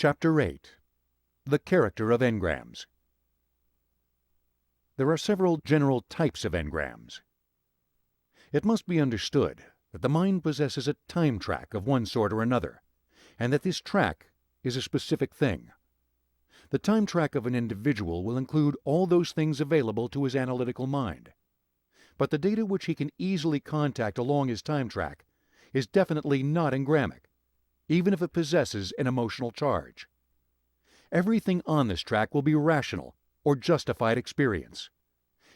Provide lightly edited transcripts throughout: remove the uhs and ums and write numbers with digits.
Chapter 8. The Character of Engrams. There are several general types of engrams. It must be understood that the mind possesses a time track of one sort or another, and that this track is a specific thing. The time track of an individual will include all those things available to his analytical mind. But the data which he can easily contact along his time track is definitely not engramic, even if it possesses an emotional charge. Everything on this track will be rational or justified experience.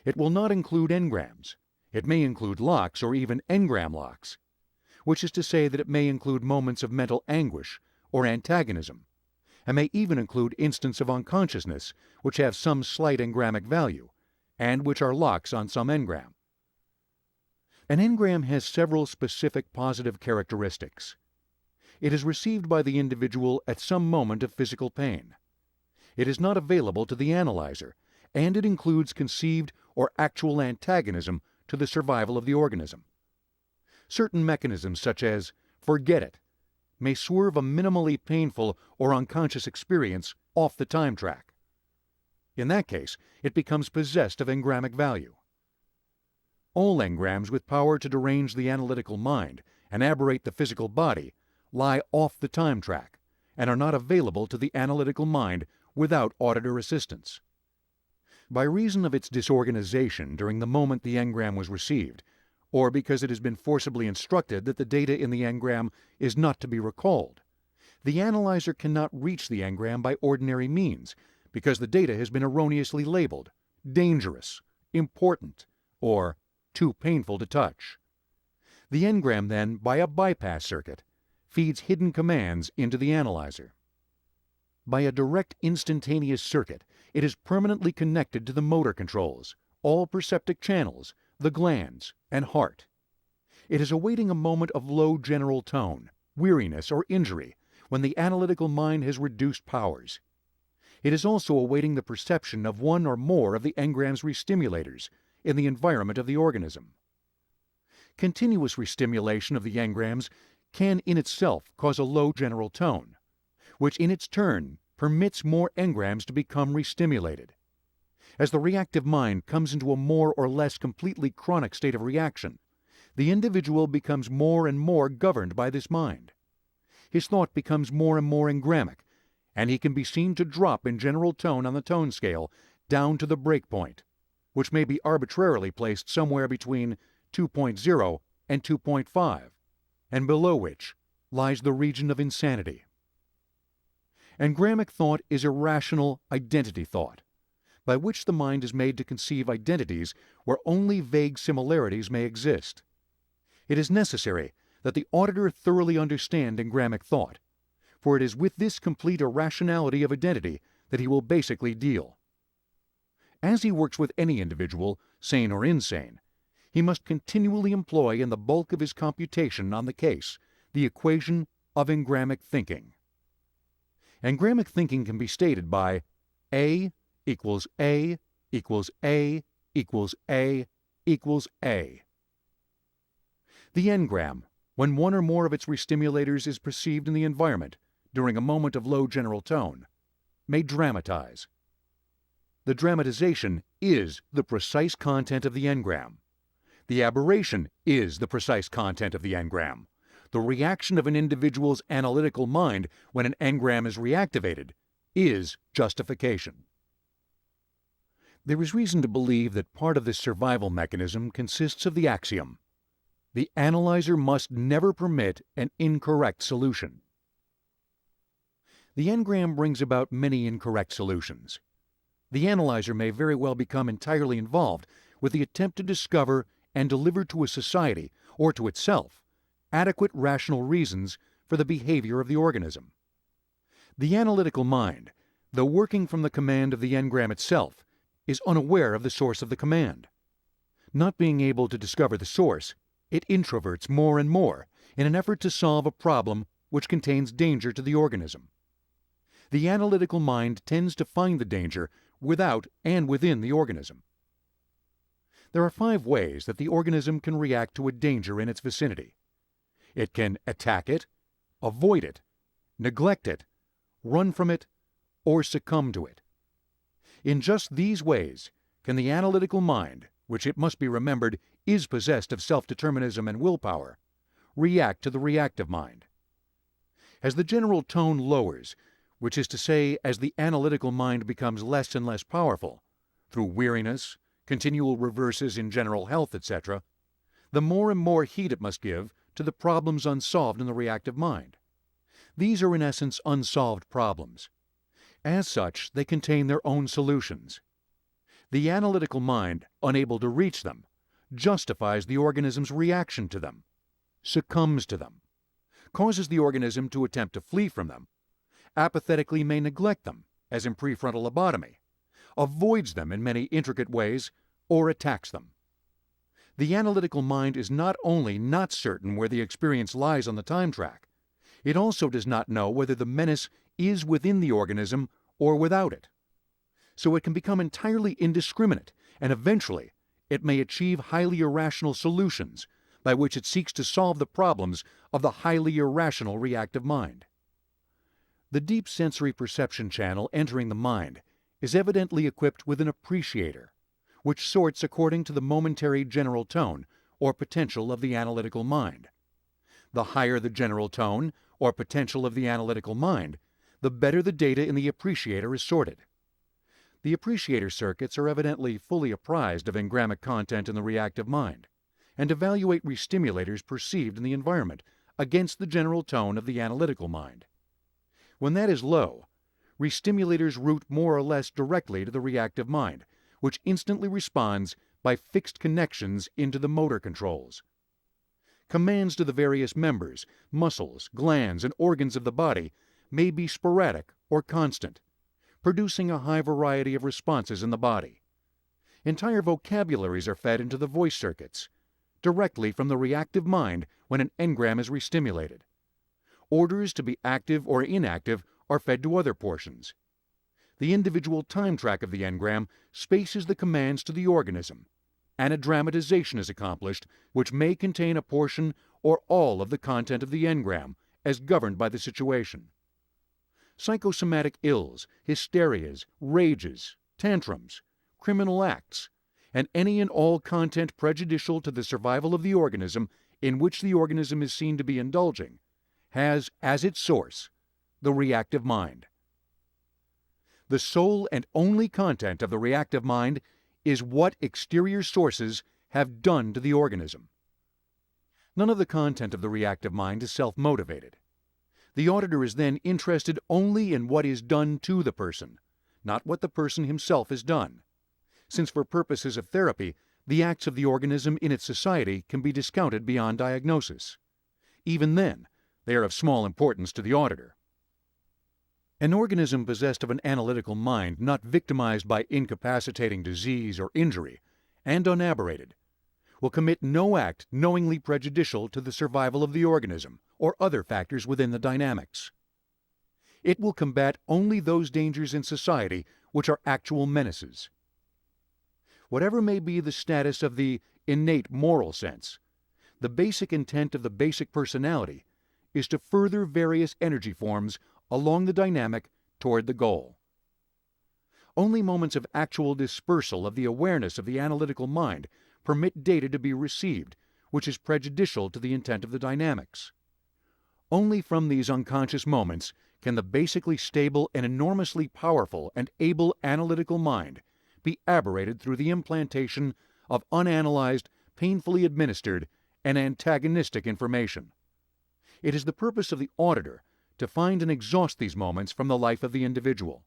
It will not include engrams. It may include locks or even engram locks, which is to say that it may include moments of mental anguish or antagonism, and may even include instances of unconsciousness which have some slight engramic value, and which are locks on some engram. An engram has several specific positive characteristics. It is received by the individual at some moment of physical pain. It is not available to the analyzer, and it includes conceived or actual antagonism to the survival of the organism. Certain mechanisms, such as forget it, may swerve a minimally painful or unconscious experience off the time track. In that case, it becomes possessed of engramic value. All engrams with power to derange the analytical mind and aberrate the physical body lie off the time track and are not available to the analytical mind without auditor assistance. By reason of its disorganization during the moment the engram was received, or because it has been forcibly instructed that the data in the engram is not to be recalled, the analyzer cannot reach the engram by ordinary means because the data has been erroneously labeled dangerous, important, or too painful to touch. The engram then, by a bypass circuit, feeds hidden commands into the analyzer. By a direct instantaneous circuit, it is permanently connected to the motor controls, all perceptic channels, the glands, and heart. It is awaiting a moment of low general tone, weariness, or injury when the analytical mind has reduced powers. It is also awaiting the perception of one or more of the engram's restimulators in the environment of the organism. Continuous restimulation of the engrams can in itself cause a low general tone, which in its turn permits more engrams to become restimulated. As the reactive mind comes into a more or less completely chronic state of reaction, the individual becomes more and more governed by this mind. His thought becomes more and more engramic, and he can be seen to drop in general tone on the tone scale down to the break point, which may be arbitrarily placed somewhere between 2.0 and 2.5, and below which lies the region of insanity. Engramic thought is irrational identity thought, by which the mind is made to conceive identities where only vague similarities may exist. It is necessary that the auditor thoroughly understand engramic thought, for it is with this complete irrationality of identity that he will basically deal. As he works with any individual, sane or insane, he must continually employ in the bulk of his computation on the case the equation of engramic thinking. Engramic thinking can be stated by A equals A equals A equals A equals A. The engram, when one or more of its restimulators is perceived in the environment during a moment of low general tone, may dramatize. The dramatization is the precise content of the engram. The aberration is the precise content of the engram. The reaction of an individual's analytical mind when an engram is reactivated is justification. There is reason to believe that part of this survival mechanism consists of the axiom: the analyzer must never permit an incorrect solution. The engram brings about many incorrect solutions. The analyzer may very well become entirely involved with the attempt to discover and deliver to a society or to itself adequate rational reasons for the behavior of the organism. The analytical mind, though working from the command of the engram itself, is unaware of the source of the command. Not being able to discover the source, it introverts more and more in an effort to solve a problem which contains danger to the organism. The analytical mind tends to find the danger without and within the organism. There are 5 ways that the organism can react to a danger in its vicinity. It can attack it, avoid it, neglect it, run from it, or succumb to it. In just these ways can the analytical mind, which it must be remembered is possessed of self-determinism and willpower, react to the reactive mind. As the general tone lowers, which is to say, as the analytical mind becomes less and less powerful, through weariness, continual reverses in general health, etc., the more and more heed it must give to the problems unsolved in the reactive mind. These are in essence unsolved problems. As such, they contain their own solutions. The analytical mind, unable to reach them, justifies the organism's reaction to them, succumbs to them, causes the organism to attempt to flee from them, apathetically may neglect them, as in prefrontal lobotomy, avoids them in many intricate ways, or attacks them. The analytical mind is not only not certain where the experience lies on the time track, it also does not know whether the menace is within the organism or without it. So it can become entirely indiscriminate, and eventually it may achieve highly irrational solutions by which it seeks to solve the problems of the highly irrational reactive mind. The deep sensory perception channel entering the mind is evidently equipped with an appreciator, which sorts according to the momentary general tone or potential of the analytical mind. The higher the general tone or potential of the analytical mind, the better the data in the appreciator is sorted. The appreciator circuits are evidently fully apprised of engrammic content in the reactive mind, and evaluate restimulators perceived in the environment against the general tone of the analytical mind. When that is low, restimulators route more or less directly to the reactive mind, which instantly responds by fixed connections into the motor controls. Commands to the various members, muscles, glands, and organs of the body may be sporadic or constant, producing a high variety of responses in the body. Entire vocabularies are fed into the voice circuits, directly from the reactive mind when an engram is restimulated. Orders to be active or inactive are fed to other portions. The individual time track of the engram spaces the commands to the organism, and a dramatization is accomplished which may contain a portion or all of the content of the engram as governed by the situation. Psychosomatic ills, hysterias, rages, tantrums, criminal acts, and any and all content prejudicial to the survival of the organism in which the organism is seen to be indulging, has as its source the reactive mind. The sole and only content of the reactive mind is what exterior sources have done to the organism. None of the content of the reactive mind is self-motivated. The auditor is then interested only in what is done to the person, not what the person himself has done, since for purposes of therapy, the acts of the organism in its society can be discounted beyond diagnosis. Even then, they are of small importance to the auditor. An organism possessed of an analytical mind not victimized by incapacitating disease or injury, and unaberrated, will commit no act knowingly prejudicial to the survival of the organism or other factors within the dynamics. It will combat only those dangers in society which are actual menaces. Whatever may be the status of the innate moral sense, the basic intent of the basic personality is to further various energy forms along the dynamic toward the goal. Only moments of actual dispersal of the awareness of the analytical mind permit data to be received which is prejudicial to the intent of the dynamics. Only from these unconscious moments can the basically stable and enormously powerful and able analytical mind be aberrated through the implantation of unanalyzed, painfully administered, and antagonistic information. It is the purpose of the auditor to find and exhaust these moments from the life of the individual.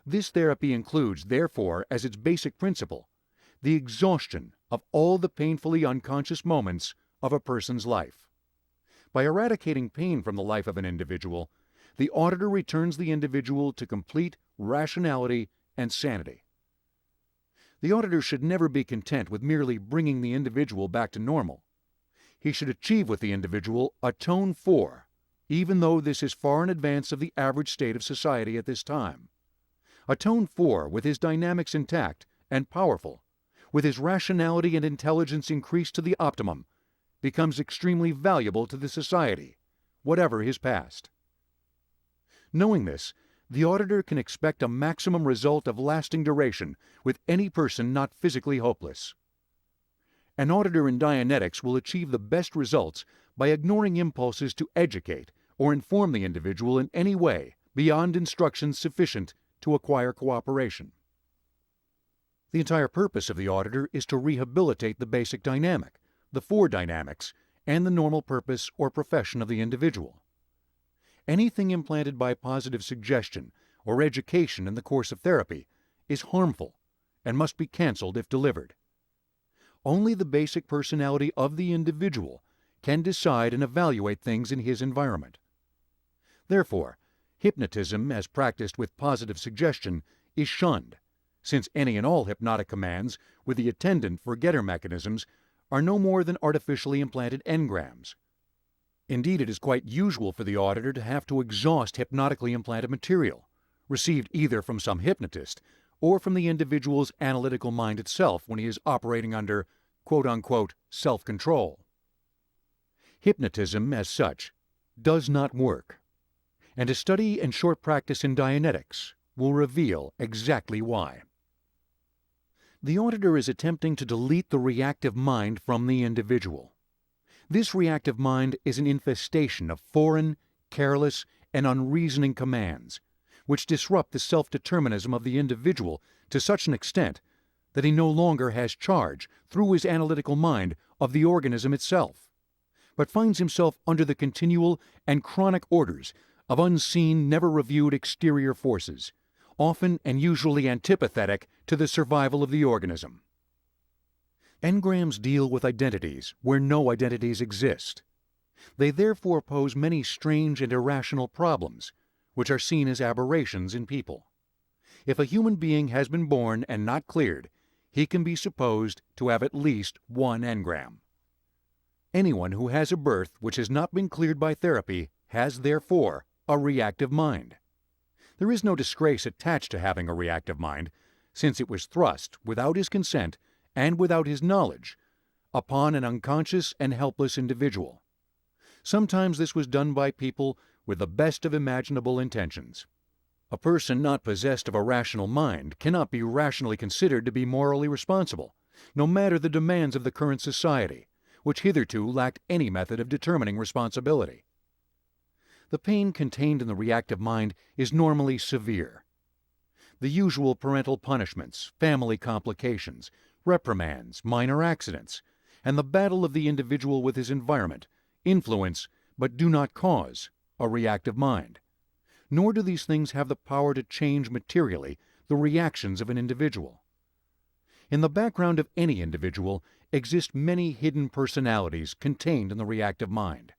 This therapy includes, therefore, as its basic principle, the exhaustion of all the painfully unconscious moments of a person's life. By eradicating pain from the life of an individual, the auditor returns the individual to complete rationality and sanity. The auditor should never be content with merely bringing the individual back to normal. He should achieve with the individual a tone 4, even though this is far in advance of the average state of society at this time. A tone 4 with his dynamics intact and powerful, with his rationality and intelligence increased to the optimum, becomes extremely valuable to the society, whatever his past. Knowing this, the auditor can expect a maximum result of lasting duration with any person not physically hopeless. An auditor in Dianetics will achieve the best results by ignoring impulses to educate or inform the individual in any way beyond instructions sufficient to acquire cooperation. The entire purpose of the auditor is to rehabilitate the basic dynamic, the four dynamics, and the normal purpose or profession of the individual. Anything implanted by positive suggestion or education in the course of therapy is harmful and must be canceled if delivered. Only the basic personality of the individual can decide and evaluate things in his environment. Therefore, hypnotism as practiced with positive suggestion is shunned, since any and all hypnotic commands with the attendant forgetter mechanisms are no more than artificially implanted engrams. Indeed, it is quite usual for the auditor to have to exhaust hypnotically implanted material, received either from some hypnotist or from the individual's analytical mind itself when he is operating under quote-unquote self-control. Hypnotism, as such, does not work, and a study and short practice in Dianetics will reveal exactly why. The auditor is attempting to delete the reactive mind from the individual. This reactive mind is an infestation of foreign, careless, and unreasoning commands, which disrupt the self-determinism of the individual to such an extent that he no longer has charge, through his analytical mind, of the organism itself, but finds himself under the continual and chronic orders of unseen, never-reviewed exterior forces, often and usually antipathetic to the survival of the organism. Engrams deal with identities where no identities exist. They therefore pose many strange and irrational problems, which are seen as aberrations in people. If a human being has been born and not cleared, he can be supposed to have at least one engram. Anyone who has a birth which has not been cleared by therapy has, therefore, a reactive mind. There is no disgrace attached to having a reactive mind, since it was thrust, without his consent and without his knowledge, upon an unconscious and helpless individual. Sometimes this was done by people with the best of imaginable intentions. A person not possessed of a rational mind cannot be rationally considered to be morally responsible, no matter the demands of the current society, which hitherto lacked any method of determining responsibility. The pain contained in the reactive mind is normally severe. The usual parental punishments, family complications, reprimands, minor accidents, and the battle of the individual with his environment influence, but do not cause, a reactive mind. Nor do these things have the power to change materially the reactions of an individual. In the background of any individual exist many hidden personalities contained in the reactive mind.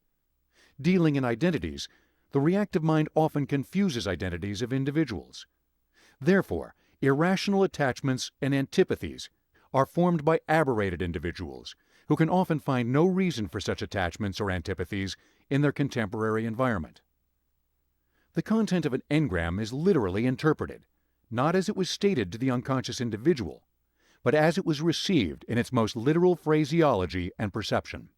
Dealing in identities, the reactive mind often confuses identities of individuals. Therefore, irrational attachments and antipathies are formed by aberrated individuals who can often find no reason for such attachments or antipathies in their contemporary environment. The content of an engram is literally interpreted, not as it was stated to the unconscious individual, but as it was received in its most literal phraseology and perception.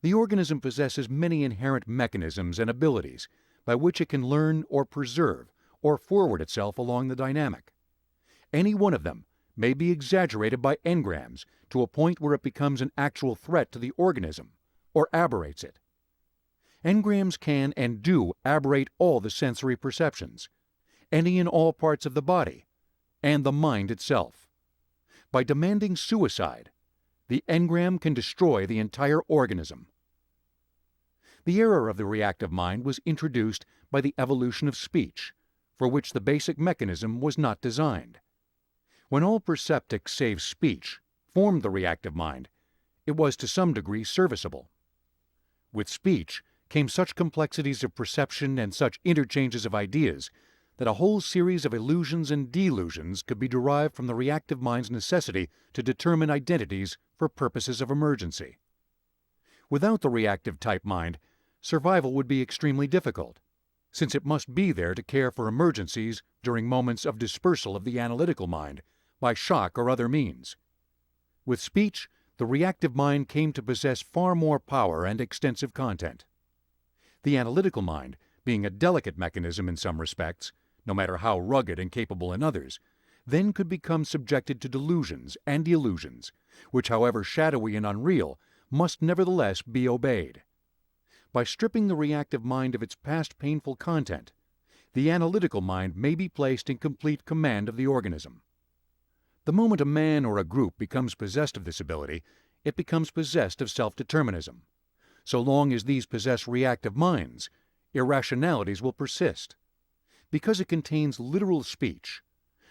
The organism possesses many inherent mechanisms and abilities by which it can learn or preserve or forward itself along the dynamic. Any one of them may be exaggerated by engrams to a point where it becomes an actual threat to the organism or aberrates it. Engrams can and do aberrate all the sensory perceptions, any and all parts of the body, and the mind itself. By demanding suicide, the engram can destroy the entire organism. The error of the reactive mind was introduced by the evolution of speech, for which the basic mechanism was not designed. When all perceptics save speech formed the reactive mind, it was to some degree serviceable. With speech came such complexities of perception and such interchanges of ideas that a whole series of illusions and delusions could be derived from the reactive mind's necessity to determine identities for purposes of emergency. Without the reactive type mind, survival would be extremely difficult, since it must be there to care for emergencies during moments of dispersal of the analytical mind by shock or other means. With speech, the reactive mind came to possess far more power and extensive content. The analytical mind being a delicate mechanism in some respects, no matter how rugged and capable in others, then could become subjected to delusions and illusions, which, however shadowy and unreal, must nevertheless be obeyed. By stripping the reactive mind of its past painful content, the analytical mind may be placed in complete command of the organism. The moment a man or a group becomes possessed of this ability, it becomes possessed of self-determinism. So long as these possess reactive minds, irrationalities will persist. Because it contains literal speech,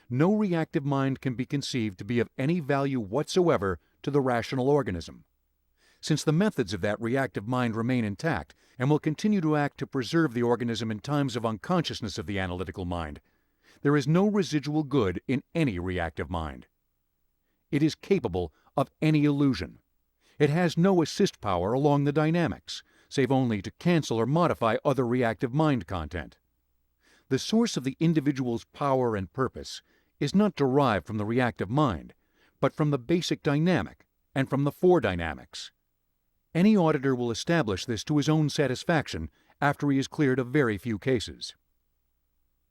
no reactive mind can be conceived to be of any value whatsoever to the rational organism. Since the methods of that reactive mind remain intact and will continue to act to preserve the organism in times of unconsciousness of the analytical mind, there is no residual good in any reactive mind. It is capable of any illusion. It has no assist power along the dynamics, save only to cancel or modify other reactive mind content. The source of the individual's power and purpose is not derived from the reactive mind, but from the basic dynamic and from the foredynamics. Any auditor will establish this to his own satisfaction after he has cleared a very few cases.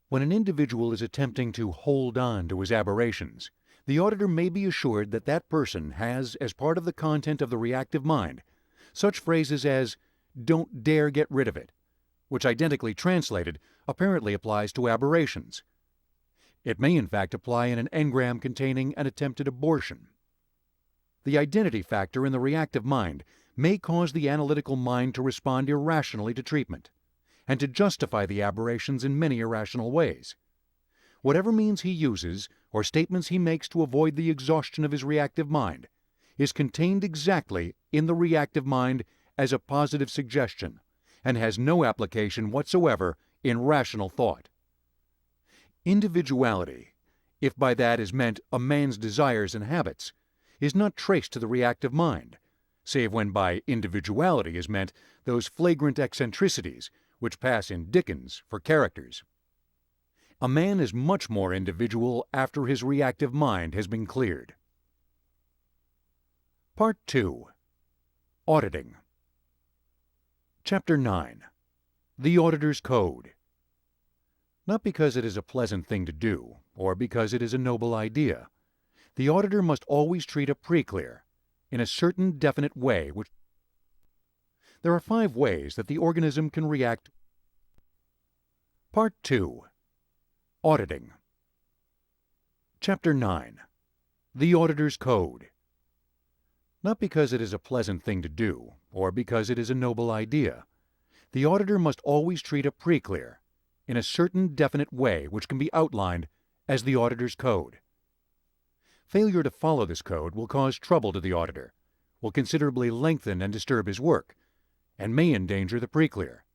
When an individual is attempting to hold on to his aberrations, the auditor may be assured that that person has, as part of the content of the reactive mind, such phrases as, "Don't dare get rid of it," which identically translated apparently applies to aberrations. It may in fact apply in an engram containing an attempted abortion. The identity factor in the reactive mind may cause the analytical mind to respond irrationally to treatment, and to justify the aberrations in many irrational ways. Whatever means he uses, or statements he makes to avoid the exhaustion of his reactive mind, is contained exactly in the reactive mind as a positive suggestion, and has no application whatsoever in rational thought. Individuality, if by that is meant a man's desires and habits, is not traced to the reactive mind, save when by individuality is meant those flagrant eccentricities which pass in Dickens for characters. A man is much more individual after his reactive mind has been cleared. Part 2. Auditing. Chapter 9. The Auditor's Code. Not because it is a pleasant thing to do, or because it is a noble idea, the auditor must always treat a pre-clear in a certain definite way which... There are 5 ways that the organism can react. Part 2. Auditing. Chapter 9. The Auditor's Code. Not because it is a pleasant thing to do, or because it is a noble idea, the auditor must always treat a pre-clear in a certain definite way which can be outlined as the auditor's code. Failure to follow this code will cause trouble to the auditor, will considerably lengthen and disturb his work, and may endanger the pre-clear.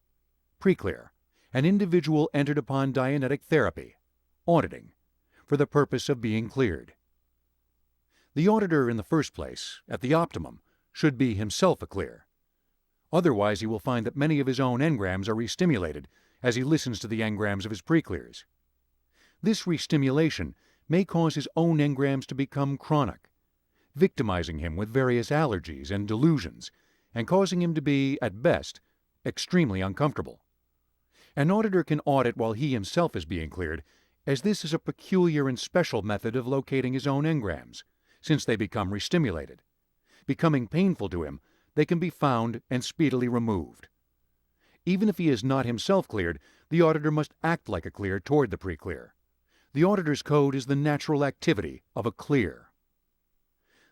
Pre-clear, an individual entered upon Dianetic therapy, auditing, for the purpose of being cleared. The auditor, in the first place, at the optimum, should be himself a clear. Otherwise he will find that many of his own engrams are restimulated as he listens to the engrams of his pre-clears. This restimulation may cause his own engrams to become chronic, victimizing him with various allergies and delusions, and causing him to be, at best, extremely uncomfortable. An auditor can audit while he himself is being cleared, as this is a peculiar and special method of locating his own engrams, since they become restimulated. Becoming painful to him, they can be found and speedily removed. Even if he is not himself cleared, the auditor must act like a clear toward the pre-clear. The auditor's code is the natural activity of a clear.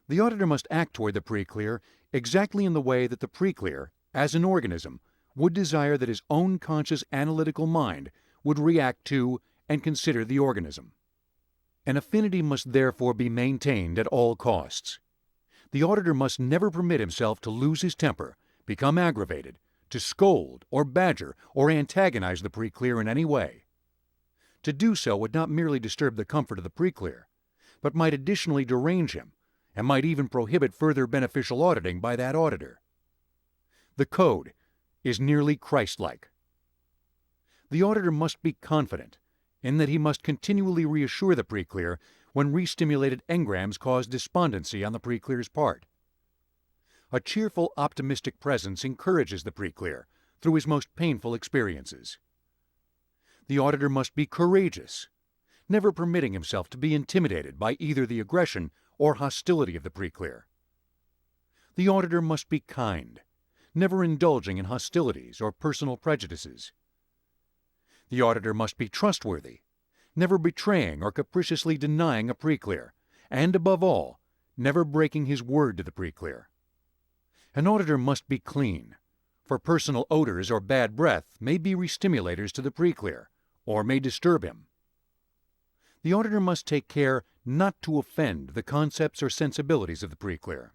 The auditor must act toward the pre-clear exactly in the way that the pre-clear, as an organism, would desire that his own conscious analytical mind would react to and consider the organism. An affinity must therefore be maintained at all costs. The auditor must never permit himself to lose his temper, become aggravated, to scold or badger or antagonize the pre-clear in any way. To do so would not merely disturb the comfort of the pre-clear, but might additionally derange him, and might even prohibit further beneficial auditing by that auditor. The code is nearly Christ-like. The auditor must be confident in that he must continually reassure the pre-clear when restimulated engrams cause despondency on the pre-clear's part. A cheerful, optimistic presence encourages the pre-clear through his most painful experiences. The auditor must be courageous, never permitting himself to be intimidated by either the aggression or hostility of the pre-clear. The auditor must be kind, never indulging in hostilities or personal prejudices. The auditor must be trustworthy, never betraying or capriciously denying a pre-clear, and above all, never breaking his word to the pre-clear. An auditor must be clean, for personal odors or bad breath may be restimulators to the pre-clear, or may disturb him. The auditor must take care not to offend the concepts or sensibilities of the pre-clear.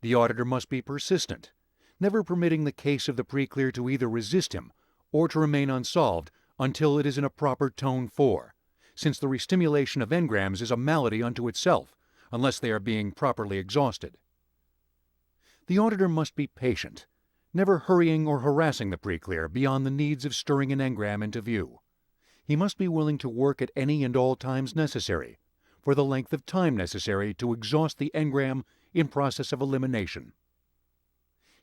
The auditor must be persistent, never permitting the case of the pre-clear to either resist him or to remain unsolved until it is in a proper tone 4, since the restimulation of engrams is a malady unto itself, unless they are being properly exhausted. The auditor must be patient, never hurrying or harassing the pre-clear beyond the needs of stirring an engram into view. He must be willing to work at any and all times necessary, for the length of time necessary to exhaust the engram in process of elimination.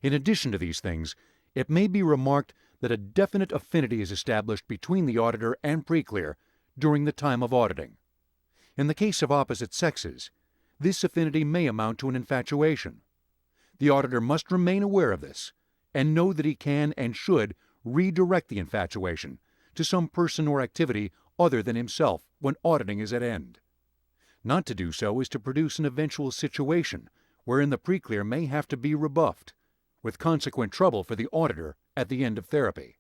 In addition to these things, it may be remarked that a definite affinity is established between the auditor and pre-clear during the time of auditing. In the case of opposite sexes, this affinity may amount to an infatuation. The auditor must remain aware of this, and know that he can and should redirect the infatuation to some person or activity other than himself when auditing is at end. Not to do so is to produce an eventual situation wherein the pre-clear may have to be rebuffed, with consequent trouble for the auditor at the end of therapy.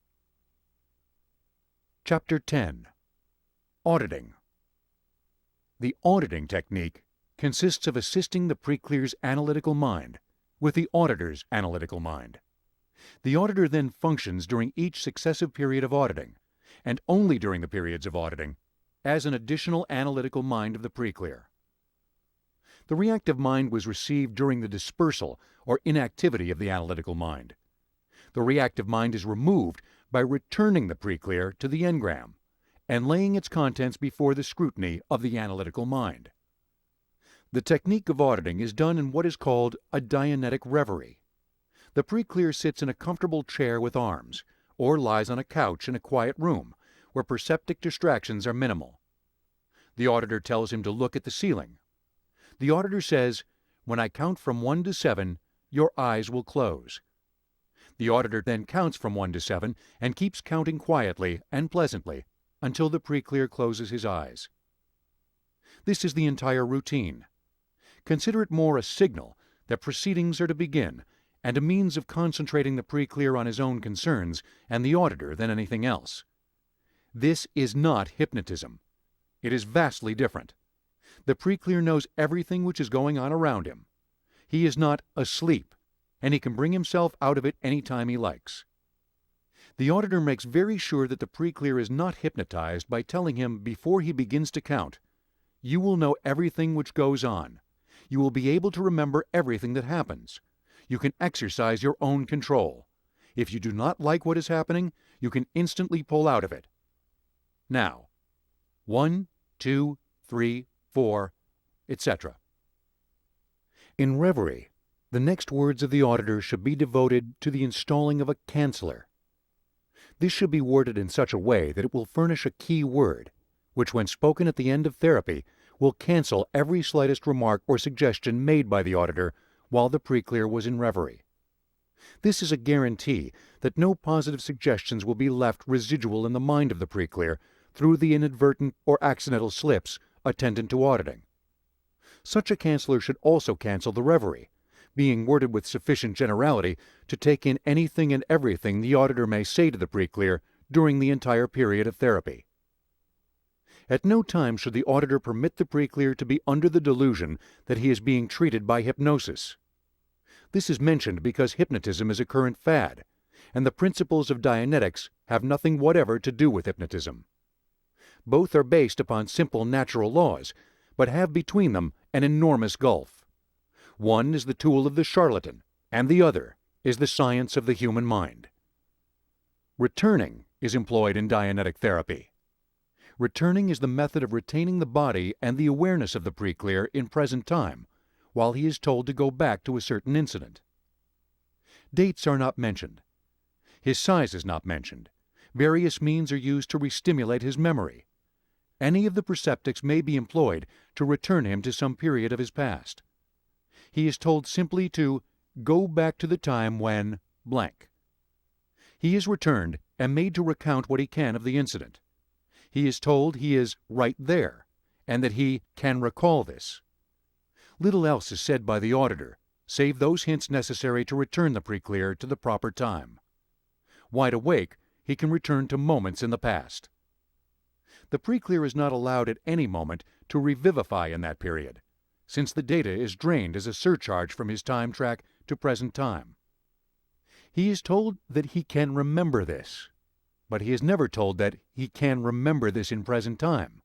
Chapter 10. Auditing. The auditing technique consists of assisting the pre-clear's analytical mind with the auditor's analytical mind. The auditor then functions during each successive period of auditing, and only during the periods of auditing, as an additional analytical mind of the pre-clear. The reactive mind was received during the dispersal or inactivity of the analytical mind. The reactive mind is removed by returning the pre-clear to the engram and laying its contents before the scrutiny of the analytical mind. The technique of auditing is done in what is called a Dianetic reverie. The pre-clear sits in a comfortable chair with arms, or lies on a couch in a quiet room where perceptic distractions are minimal. The auditor tells him to look at the ceiling. The auditor says, "When I count from 1 to 7, your eyes will close." The auditor then counts from 1 to 7 and keeps counting quietly and pleasantly until the pre-clear closes his eyes. This is the entire routine. Consider it more a signal that proceedings are to begin and a means of concentrating the pre-clear on his own concerns and the auditor than anything else. This is not hypnotism. It is vastly different. The pre-clear knows everything which is going on around him. He is not asleep, and he can bring himself out of it any time he likes. The auditor makes very sure that the pre-clear is not hypnotized by telling him before he begins to count, "You will know everything which goes on. You will be able to remember everything that happens. You can exercise your own control. If you do not like what is happening, you can instantly pull out of it. Now, 1, 2, 3, 4, etc." In reverie, the next words of the auditor should be devoted to the installing of a canceller. This should be worded in such a way that it will furnish a key word, which when spoken at the end of therapy will cancel every slightest remark or suggestion made by the auditor while the pre-clear was in reverie. This is a guarantee that no positive suggestions will be left residual in the mind of the pre-clear through the inadvertent or accidental slips attendant to auditing. Such a canceller should also cancel the reverie, being worded with sufficient generality to take in anything and everything the auditor may say to the pre-clear during the entire period of therapy. At no time should the auditor permit the pre-clear to be under the delusion that he is being treated by hypnosis. This is mentioned because hypnotism is a current fad, and the principles of Dianetics have nothing whatever to do with hypnotism. Both are based upon simple natural laws, but have between them an enormous gulf. One is the tool of the charlatan, and the other is the science of the human mind. Returning is employed in Dianetic therapy. Returning is the method of retaining the body and the awareness of the pre-clear in present time, while he is told to go back to a certain incident. Dates are not mentioned. His size is not mentioned, Various means are used to restimulate his memory. Any of the perceptics may be employed to return him to some period of his past. He is told simply to go back to the time when blank. He is returned and made to recount what he can of the incident. He is told he is right there, and that he can recall this. Little else is said by the auditor, save those hints necessary to return the preclear to the proper time. Wide awake, he can return to moments in the past. The preclear is not allowed at any moment to revivify in that period, since the data is drained as a surcharge from his time track to present time. He is told that he can remember this, but he is never told that he can remember this in present time,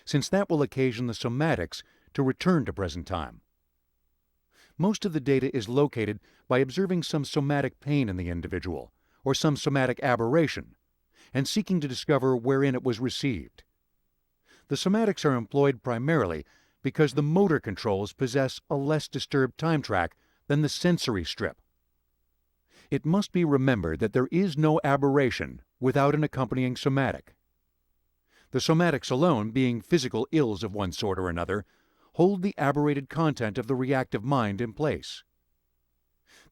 since that will occasion the somatics to return to present time. Most of the data is located by observing some somatic pain in the individual, or some somatic aberration, and seeking to discover wherein it was received. The somatics are employed primarily because the motor controls possess a less disturbed time track than the sensory strip. It must be remembered that there is no aberration without an accompanying somatic. The somatics alone, being physical ills of one sort or another, hold the aberrated content of the reactive mind in place.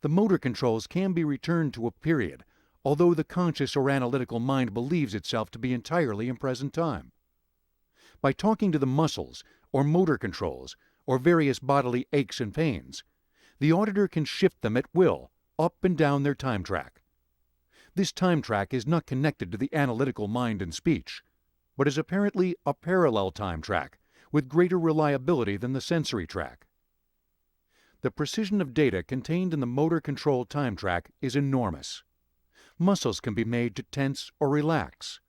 The motor controls can be returned to a period, although the conscious or analytical mind believes itself to be entirely in present time. By talking to the muscles, or motor controls, or various bodily aches and pains, the auditor can shift them at will, up and down their time track. This time track is not connected to the analytical mind and speech, but is apparently a parallel time track, with greater reliability than the sensory track. The precision of data contained in the motor control time track is enormous. Muscles can be made to tense or relax.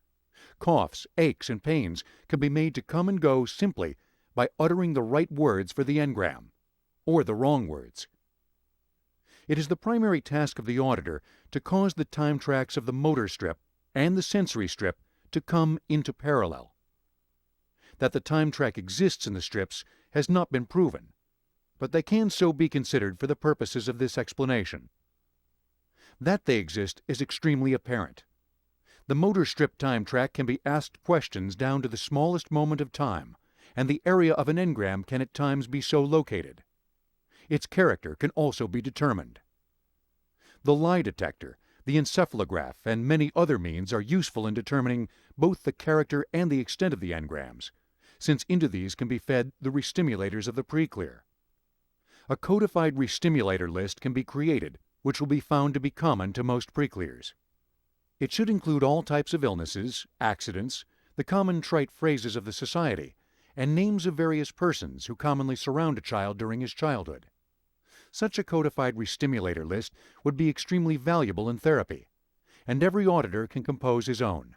Coughs, aches, and pains can be made to come and go simply by uttering the right words for the engram, or the wrong words. It is the primary task of the auditor to cause the time tracks of the motor strip and the sensory strip to come into parallel. That the time track exists in the strips has not been proven, but they can so be considered for the purposes of this explanation. That they exist is extremely apparent. The motor strip time track can be asked questions down to the smallest moment of time, and the area of an engram can at times be so located. Its character can also be determined. The lie detector, the encephalograph, and many other means are useful in determining both the character and the extent of the engrams, since into these can be fed the restimulators of the preclear. A codified restimulator list can be created, which will be found to be common to most preclears. It should include all types of illnesses, accidents, the common trite phrases of the society, and names of various persons who commonly surround a child during his childhood. Such a codified restimulator list would be extremely valuable in therapy, and every auditor can compose his own.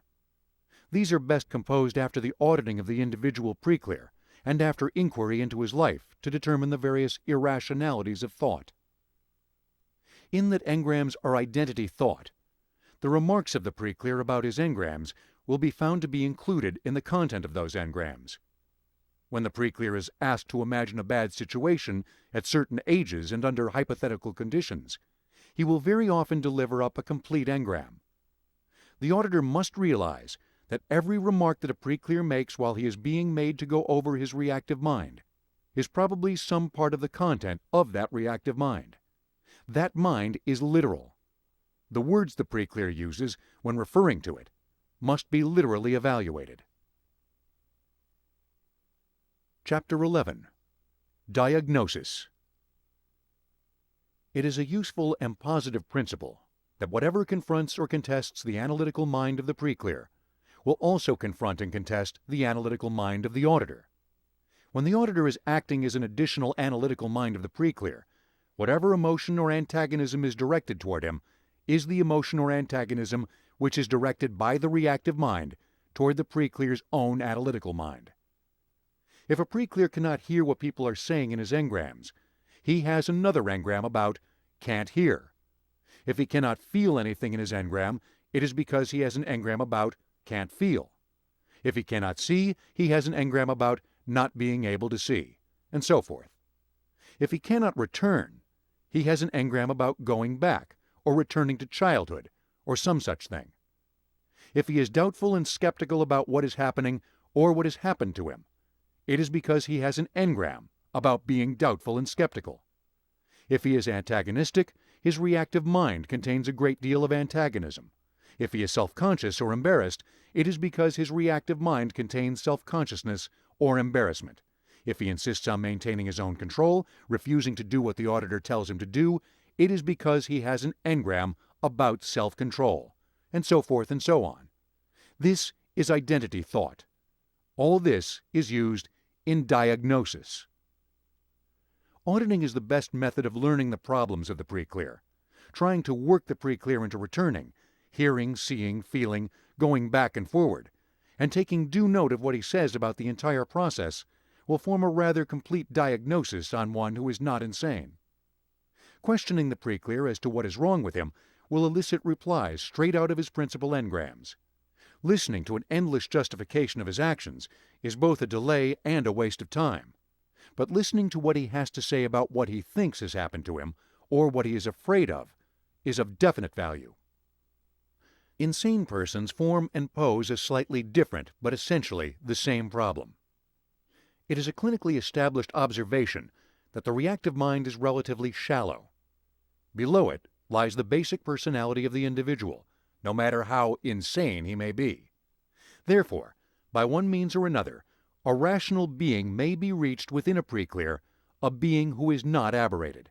These are best composed after the auditing of the individual preclear and after inquiry into his life to determine the various irrationalities of thought. In that engrams are identity thought, the remarks of the preclear about his engrams will be found to be included in the content of those engrams. When the preclear is asked to imagine a bad situation at certain ages and under hypothetical conditions, he will very often deliver up a complete engram. The auditor must realize that every remark that a preclear makes while he is being made to go over his reactive mind is probably some part of the content of that reactive mind. That mind is literal. The words the preclear uses when referring to it must be literally evaluated. Chapter 11. Diagnosis. It is a useful and positive principle that whatever confronts or contests the analytical mind of the preclear will also confront and contest the analytical mind of the auditor. When the auditor is acting as an additional analytical mind of the preclear, whatever emotion or antagonism is directed toward him is the emotion or antagonism which is directed by the reactive mind toward the preclear's own analytical mind. If a preclear cannot hear what people are saying in his engrams, he has another engram about can't hear. If he cannot feel anything in his engram, it is because he has an engram about can't feel. If he cannot see, he has an engram about not being able to see, and so forth. If he cannot return, he has an engram about going back, or returning to childhood, or some such thing. If he is doubtful and skeptical about what is happening or what has happened to him, it is because he has an engram about being doubtful and skeptical. If he is antagonistic, his reactive mind contains a great deal of antagonism. If he is self-conscious or embarrassed, it is because his reactive mind contains self-consciousness or embarrassment. If he insists on maintaining his own control, refusing to do what the auditor tells him to do, it is because he has an engram about self-control, and so forth and so on. This is identity thought. All this is used in diagnosis. Auditing is the best method of learning the problems of the pre-clear. Trying to work the pre-clear into returning, hearing, seeing, feeling, going back and forward, and taking due note of what he says about the entire process will form a rather complete diagnosis on one who is not insane. Questioning the pre-clear as to what is wrong with him will elicit replies straight out of his principal engrams. Listening to an endless justification of his actions is both a delay and a waste of time. But listening to what he has to say about what he thinks has happened to him, or what he is afraid of, is of definite value. Insane persons form and pose a slightly different, but essentially the same problem. It is a clinically established observation that the reactive mind is relatively shallow. Below it lies the basic personality of the individual, no matter how insane he may be. Therefore, by one means or another, a rational being may be reached within a pre-clear, a being who is not aberrated.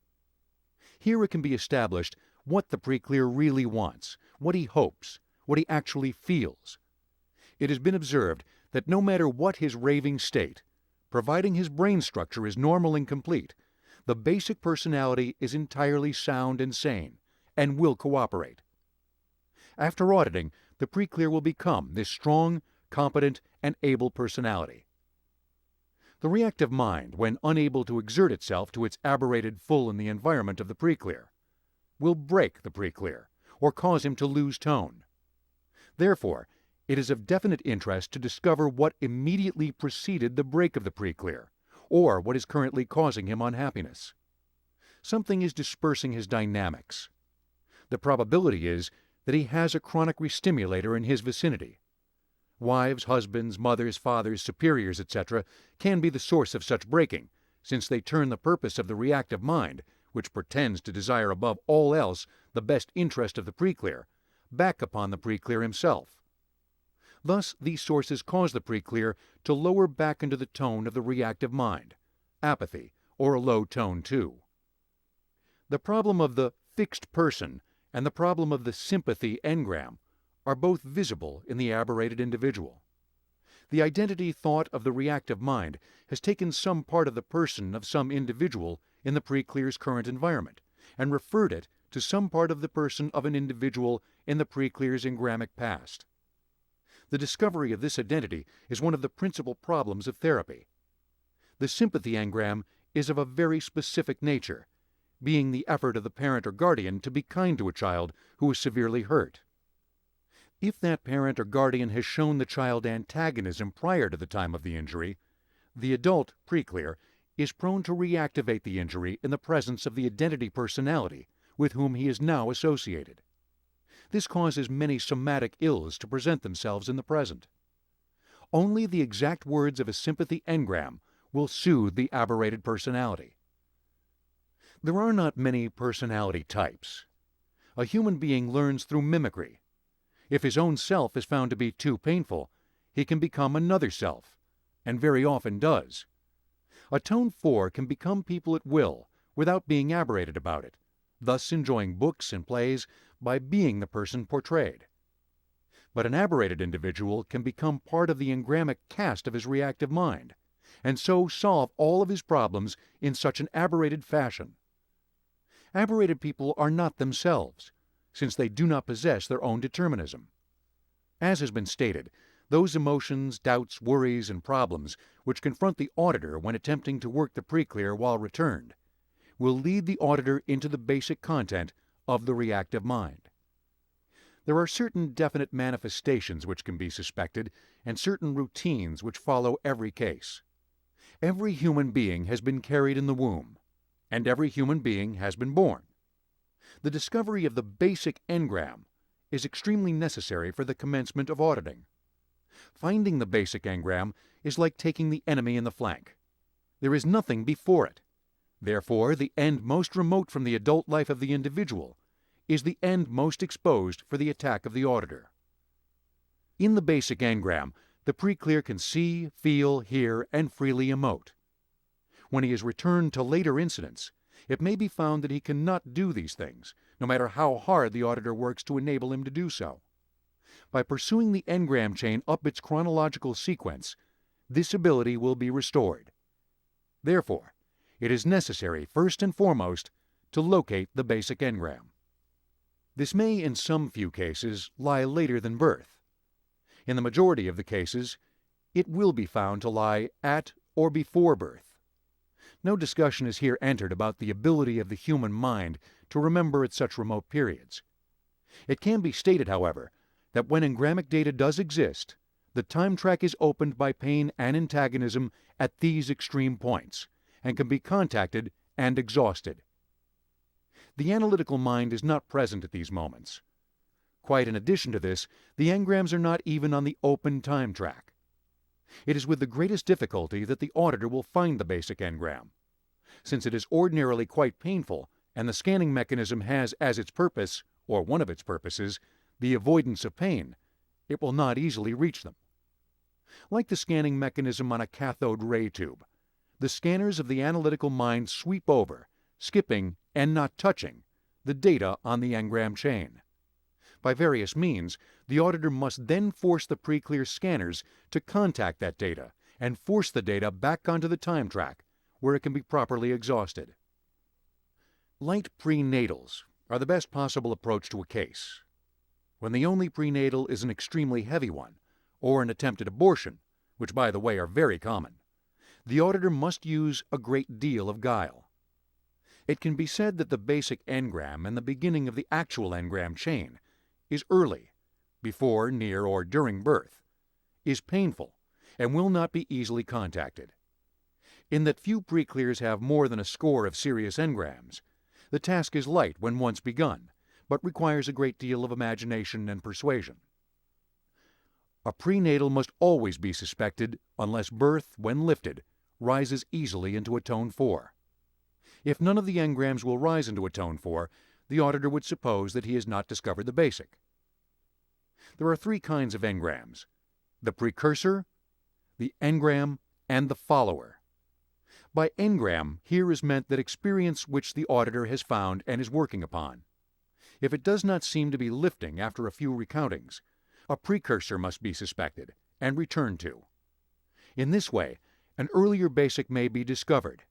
Here it can be established what the pre-clear really wants, what he hopes, what he actually feels. It has been observed that no matter what his raving state, providing his brain structure is normal and complete, the basic personality is entirely sound and sane, and will cooperate. After auditing, the pre-clear will become this strong, competent, and able personality. The reactive mind, when unable to exert itself to its aberrated full in the environment of the pre-clear, will break the pre-clear, or cause him to lose tone. Therefore, it is of definite interest to discover what immediately preceded the break of the pre-clear, or what is currently causing him unhappiness. Something is dispersing his dynamics. The probability is that he has a chronic restimulator in his vicinity. Wives, husbands, mothers, fathers, superiors, etc., can be the source of such breaking, since they turn the purpose of the reactive mind, which pretends to desire above all else the best interest of the pre-clear, back upon the pre-clear himself. Thus, these sources cause the pre-clear to lower back into the tone of the reactive mind, apathy, or a low tone too. The problem of the fixed person and the problem of the sympathy engram are both visible in the aberrated individual. The identity thought of the reactive mind has taken some part of the person of some individual in the pre-clear's current environment and referred it to some part of the person of an individual in the pre-clear's engramic past. The discovery of this identity is one of the principal problems of therapy. The sympathy engram is of a very specific nature, being the effort of the parent or guardian to be kind to a child who is severely hurt. If that parent or guardian has shown the child antagonism prior to the time of the injury, the adult pre-clear is prone to reactivate the injury in the presence of the identity personality with whom he is now associated. This causes many somatic ills to present themselves in the present. Only the exact words of a sympathy engram will soothe the aberrated personality. There are not many personality types. A human being learns through mimicry. If his own self is found to be too painful, he can become another self, and very often does. A tone 4 can become people at will without being aberrated about it, thus enjoying books and plays by being the person portrayed. But an aberrated individual can become part of the engramic cast of his reactive mind, and so solve all of his problems in such an aberrated fashion. Aberrated people are not themselves, since they do not possess their own determinism. As has been stated, those emotions, doubts, worries, and problems which confront the auditor when attempting to work the pre-clear while returned will lead the auditor into the basic content of the reactive mind. There are certain definite manifestations which can be suspected and certain routines which follow every case. Every human being has been carried in the womb, and every human being has been born. The discovery of the basic engram is extremely necessary for the commencement of auditing. Finding the basic engram is like taking the enemy in the flank. There is nothing before it. Therefore, the end most remote from the adult life of the individual is the end most exposed for the attack of the auditor. In the basic engram, the pre-clear can see, feel, hear, and freely emote. When he is returned to later incidents, it may be found that he cannot do these things, no matter how hard the auditor works to enable him to do so. By pursuing the engram chain up its chronological sequence, this ability will be restored. Therefore, it is necessary, first and foremost, to locate the basic engram. This may, in some few cases, lie later than birth. In the majority of the cases, it will be found to lie at or before birth. No discussion is here entered about the ability of the human mind to remember at such remote periods. It can be stated, however, that when engrammic data does exist, the time track is opened by pain and antagonism at these extreme points, and can be contacted and exhausted. The analytical mind is not present at these moments. Quite in addition to this, the engrams are not even on the open time track. It is with the greatest difficulty that the auditor will find the basic engram. Since it is ordinarily quite painful, and the scanning mechanism has as its purpose, or one of its purposes, the avoidance of pain, it will not easily reach them. Like the scanning mechanism on a cathode ray tube, the scanners of the analytical mind sweep over, skipping and not touching, the data on the engram chain. By various means, the auditor must then force the pre-clear scanners to contact that data and force the data back onto the time track, where it can be properly exhausted. Light prenatals are the best possible approach to a case. When the only prenatal is an extremely heavy one, or an attempted abortion, which by the way are very common, the auditor must use a great deal of guile. It can be said that the basic engram and the beginning of the actual engram chain is early, before, near, or during birth, is painful, and will not be easily contacted. In that few pre-clears have more than a score of serious engrams, the task is light when once begun, but requires a great deal of imagination and persuasion. A prenatal must always be suspected unless birth, when lifted, rises easily into a tone 4. If none of the engrams will rise into a tone 4, the auditor would suppose that he has not discovered the basic. There are 3 kinds of engrams: the precursor, the engram, and the follower. By engram, here is meant that experience which the auditor has found and is working upon. If it does not seem to be lifting after a few recountings, a precursor must be suspected and returned to. In this way, an earlier basic may be discovered.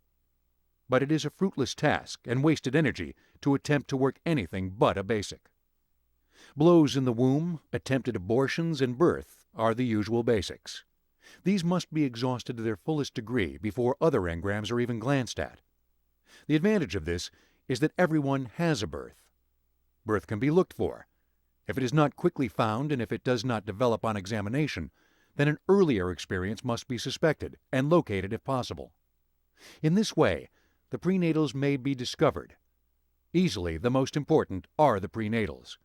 But it is a fruitless task and wasted energy to attempt to work anything but a basic. Blows in the womb, attempted abortions, and birth are the usual basics. These must be exhausted to their fullest degree before other engrams are even glanced at. The advantage of this is that everyone has a birth. Birth can be looked for. If it is not quickly found and if it does not develop on examination, then an earlier experience must be suspected and located if possible. In this way, the prenatals may be discovered. Easily, the most important are the prenatals.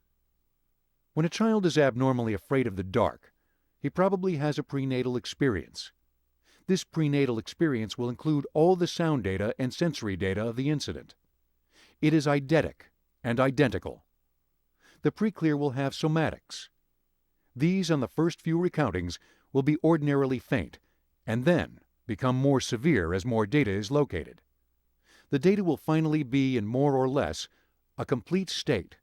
When a child is abnormally afraid of the dark, he probably has a prenatal experience. This prenatal experience will include all the sound data and sensory data of the incident. It is eidetic and identical. The pre-clear will have somatics. These, on the first few recountings, will be ordinarily faint, and then become more severe as more data is located. The data will finally be, in more or less, a complete state,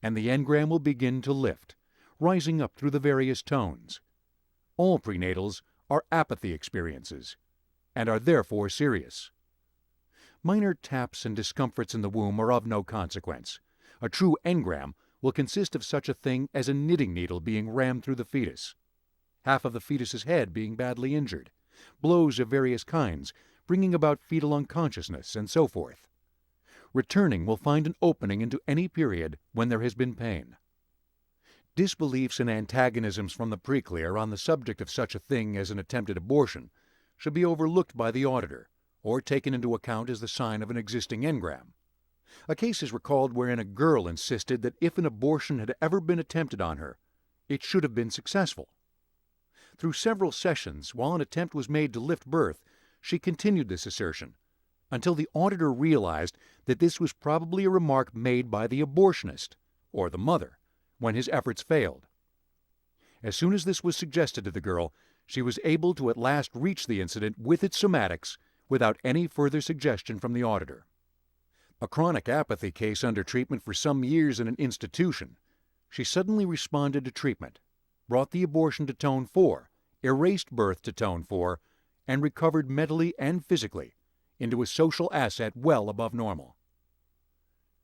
and the engram will begin to lift, rising up through the various tones. All prenatals are apathy experiences, and are therefore serious. Minor taps and discomforts in the womb are of no consequence. A true engram will consist of such a thing as a knitting needle being rammed through the fetus, half of the fetus's head being badly injured, blows of various kinds, bringing about fetal unconsciousness, and so forth. Returning will find an opening into any period when there has been pain. Disbeliefs and antagonisms from the pre-clear on the subject of such a thing as an attempted abortion should be overlooked by the auditor, or taken into account as the sign of an existing engram. A case is recalled wherein a girl insisted that if an abortion had ever been attempted on her, it should have been successful. Through several sessions, while an attempt was made to lift birth, she continued this assertion, until the auditor realized that this was probably a remark made by the abortionist, or the mother, when his efforts failed. As soon as this was suggested to the girl, she was able to at last reach the incident with its somatics without any further suggestion from the auditor. A chronic apathy case under treatment for some years in an institution, she suddenly responded to treatment, brought the abortion to tone 4, erased birth to tone 4, and recovered mentally and physically into a social asset well above normal.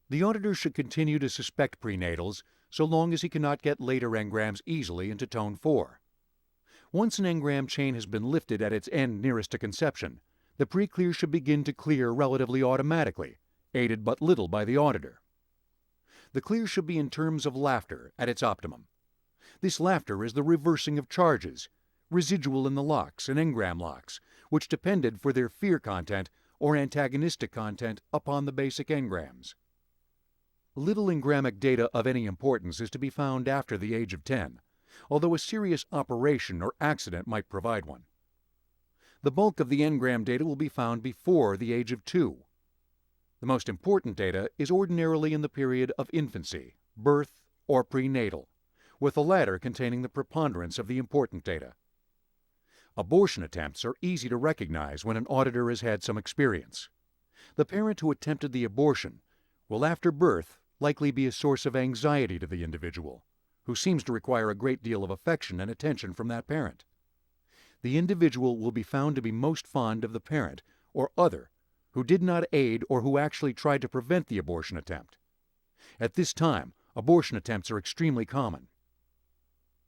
The auditor should continue to suspect prenatals so long as he cannot get later engrams easily into tone 4. Once an engram chain has been lifted at its end nearest to conception, the pre-clear should begin to clear relatively automatically, aided but little by the auditor. The clear should be in terms of laughter at its optimum. This laughter is the reversing of charges, residual in the locks and engram locks, which depended for their fear content or antagonistic content upon the basic engrams. Little engrammic data of any importance is to be found after the age of 10, although a serious operation or accident might provide one. The bulk of the engram data will be found before the age of 2. The most important data is ordinarily in the period of infancy, birth, or prenatal, with the latter containing the preponderance of the important data. Abortion attempts are easy to recognize when an auditor has had some experience. The parent who attempted the abortion will after birth likely be a source of anxiety to the individual, who seems to require a great deal of affection and attention from that parent. The individual will be found to be most fond of the parent or other who did not aid or who actually tried to prevent the abortion attempt. At this time, abortion attempts are extremely common.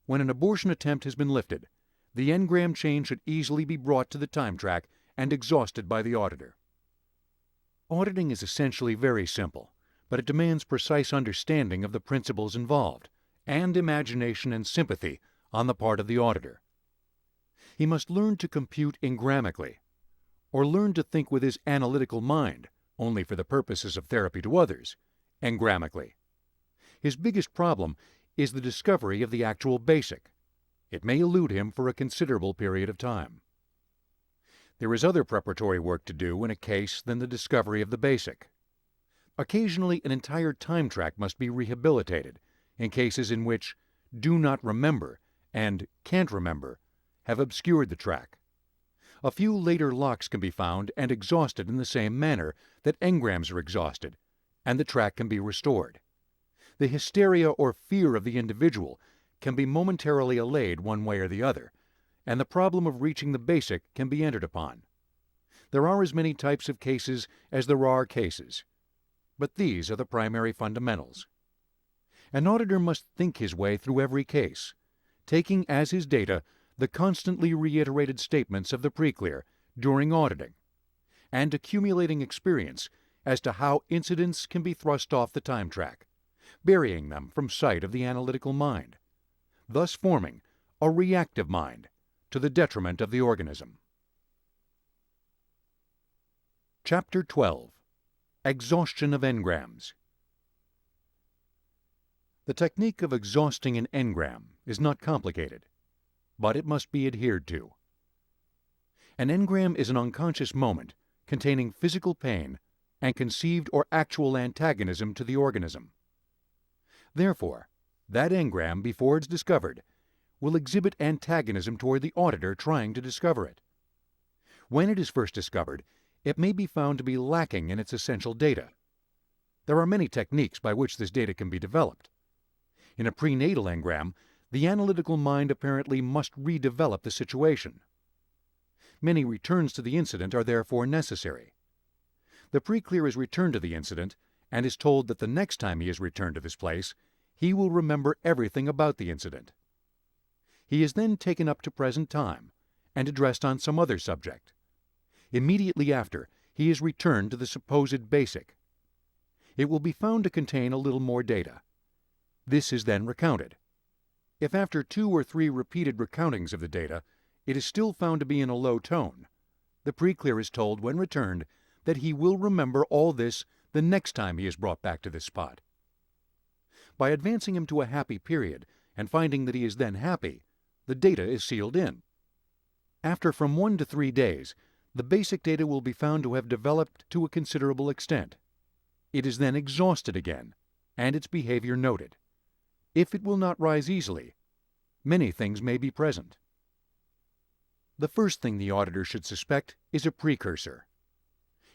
When an abortion attempt has been lifted, the engram chain should easily be brought to the time track and exhausted by the auditor. Auditing is essentially very simple, but it demands precise understanding of the principles involved, and imagination and sympathy on the part of the auditor. He must learn to compute engrammically, or learn to think with his analytical mind, only for the purposes of therapy to others, engrammically. His biggest problem is the discovery of the actual basic. It may elude him for a considerable period of time. There is other preparatory work to do in a case than the discovery of the basic. Occasionally, an entire time track must be rehabilitated in cases in which "do not remember" and "can't remember" have obscured the track. A few later locks can be found and exhausted in the same manner that engrams are exhausted, and the track can be restored. The hysteria or fear of the individual can be momentarily allayed one way or the other, and the problem of reaching the basic can be entered upon. There are as many types of cases as there are cases, but these are the primary fundamentals. An auditor must think his way through every case, taking as his data the constantly reiterated statements of the pre-clear during auditing, and accumulating experience as to how incidents can be thrust off the time track, burying them from sight of the analytical mind, thus forming a reactive mind to the detriment of the organism. Chapter 12. Exhaustion of engrams. The technique of exhausting an engram is not complicated, but it must be adhered to. An engram is an unconscious moment containing physical pain and conceived or actual antagonism to the organism. Therefore, that engram, before it's discovered, will exhibit antagonism toward the auditor trying to discover it. When it is first discovered, it may be found to be lacking in its essential data. There are many techniques by which this data can be developed. In a prenatal engram, the analytical mind apparently must redevelop the situation. Many returns to the incident are therefore necessary. The pre-clear is returned to the incident and is told that the next time he is returned to this place, he will remember everything about the incident. He is then taken up to present time and addressed on some other subject. Immediately after, he is returned to the supposed basic. It will be found to contain a little more data. This is then recounted. If after 2 or 3 repeated recountings of the data, it is still found to be in a low tone, the pre-clear is told when returned that he will remember all this the next time he is brought back to this spot. By advancing him to a happy period and finding that he is then happy, the data is sealed in. After from 1 to 3 days, the basic data will be found to have developed to a considerable extent. It is then exhausted again, and its behavior noted. If it will not rise easily, many things may be present. The first thing the auditor should suspect is a precursor.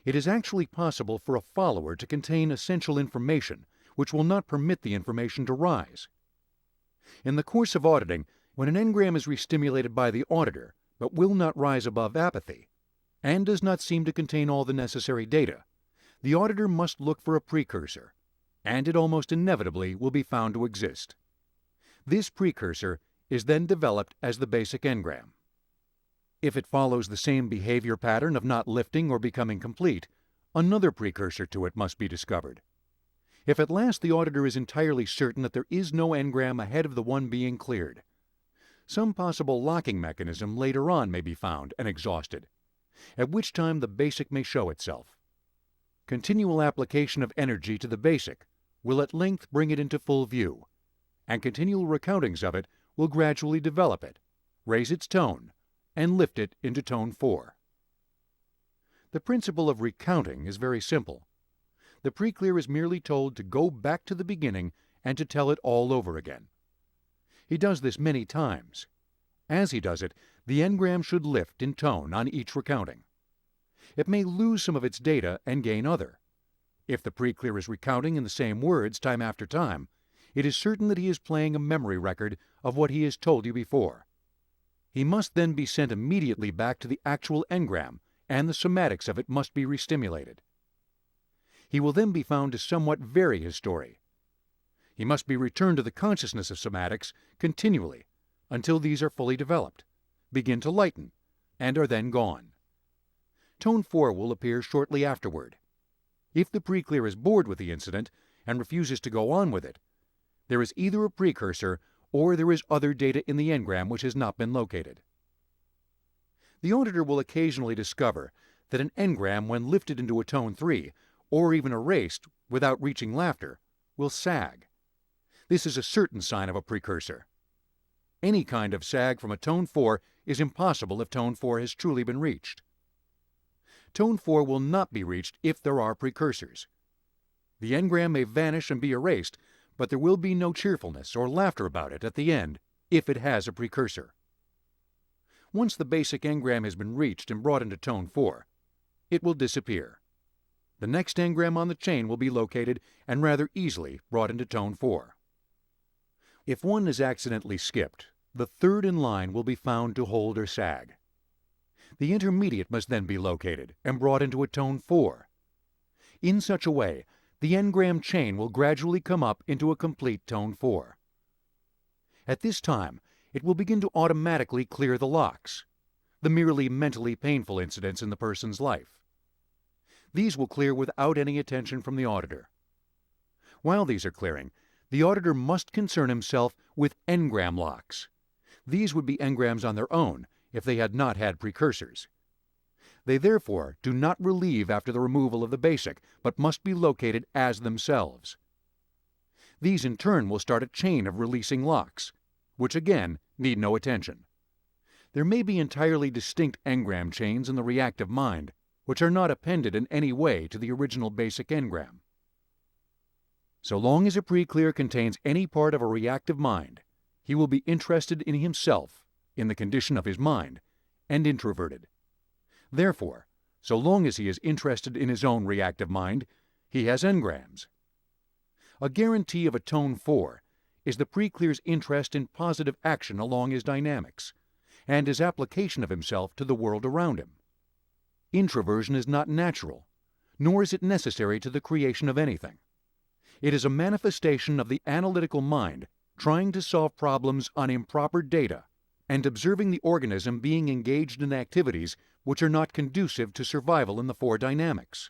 It is actually possible for a follower to contain essential information which will not permit the information to rise. In the course of auditing, when an engram is restimulated by the auditor but will not rise above apathy, and does not seem to contain all the necessary data, the auditor must look for a precursor, and it almost inevitably will be found to exist. This precursor is then developed as the basic engram. If it follows the same behavior pattern of not lifting or becoming complete, another precursor to it must be discovered. If at last the auditor is entirely certain that there is no engram ahead of the one being cleared, some possible locking mechanism later on may be found and exhausted, at which time the basic may show itself. Continual application of energy to the basic will at length bring it into full view, and continual recountings of it will gradually develop it, raise its tone, and lift it into tone 4. The principle of recounting is very simple. The pre-clear is merely told to go back to the beginning and to tell it all over again. He does this many times. As he does it, the engram should lift in tone on each recounting. It may lose some of its data and gain other. If the pre-clear is recounting in the same words time after time, it is certain that he is playing a memory record of what he has told you before. He must then be sent immediately back to the actual engram, and the somatics of it must be restimulated. He will then be found to somewhat vary his story. He must be returned to the consciousness of somatics continually until these are fully developed, begin to lighten, and are then gone. Tone 4 will appear shortly afterward. If the pre-clear is bored with the incident and refuses to go on with it, there is either a precursor or there is other data in the engram which has not been located. The auditor will occasionally discover that an engram, when lifted into a tone 3, or even erased without reaching laughter, will sag. This is a certain sign of a precursor. Any kind of sag from a tone 4 is impossible if tone 4 has truly been reached. Tone 4 will not be reached if there are precursors. The engram may vanish and be erased, but there will be no cheerfulness or laughter about it at the end if it has a precursor. Once the basic engram has been reached and brought into tone 4, it will disappear. The next engram on the chain will be located and rather easily brought into tone 4. If one is accidentally skipped, the third in line will be found to hold or sag. The intermediate must then be located and brought into a tone 4. In such a way, the engram chain will gradually come up into a complete tone 4. At this time, it will begin to automatically clear the locks, the merely mentally painful incidents in the person's life. These will clear without any attention from the auditor. While these are clearing, the auditor must concern himself with engram locks. These would be engrams on their own if they had not had precursors. They therefore do not relieve after the removal of the basic, but must be located as themselves. These in turn will start a chain of releasing locks, which again need no attention. There may be entirely distinct engram chains in the reactive mind, which are not appended in any way to the original basic engram. So long as a pre-clear contains any part of a reactive mind, he will be interested in himself, in the condition of his mind, and introverted. Therefore, so long as he is interested in his own reactive mind, he has engrams. A guarantee of a tone 4 is the pre-clear's interest in positive action along his dynamics, and his application of himself to the world around him. Introversion is not natural, nor is it necessary to the creation of anything. It is a manifestation of the analytical mind trying to solve problems on improper data and observing the organism being engaged in activities which are not conducive to survival in the 4 dynamics.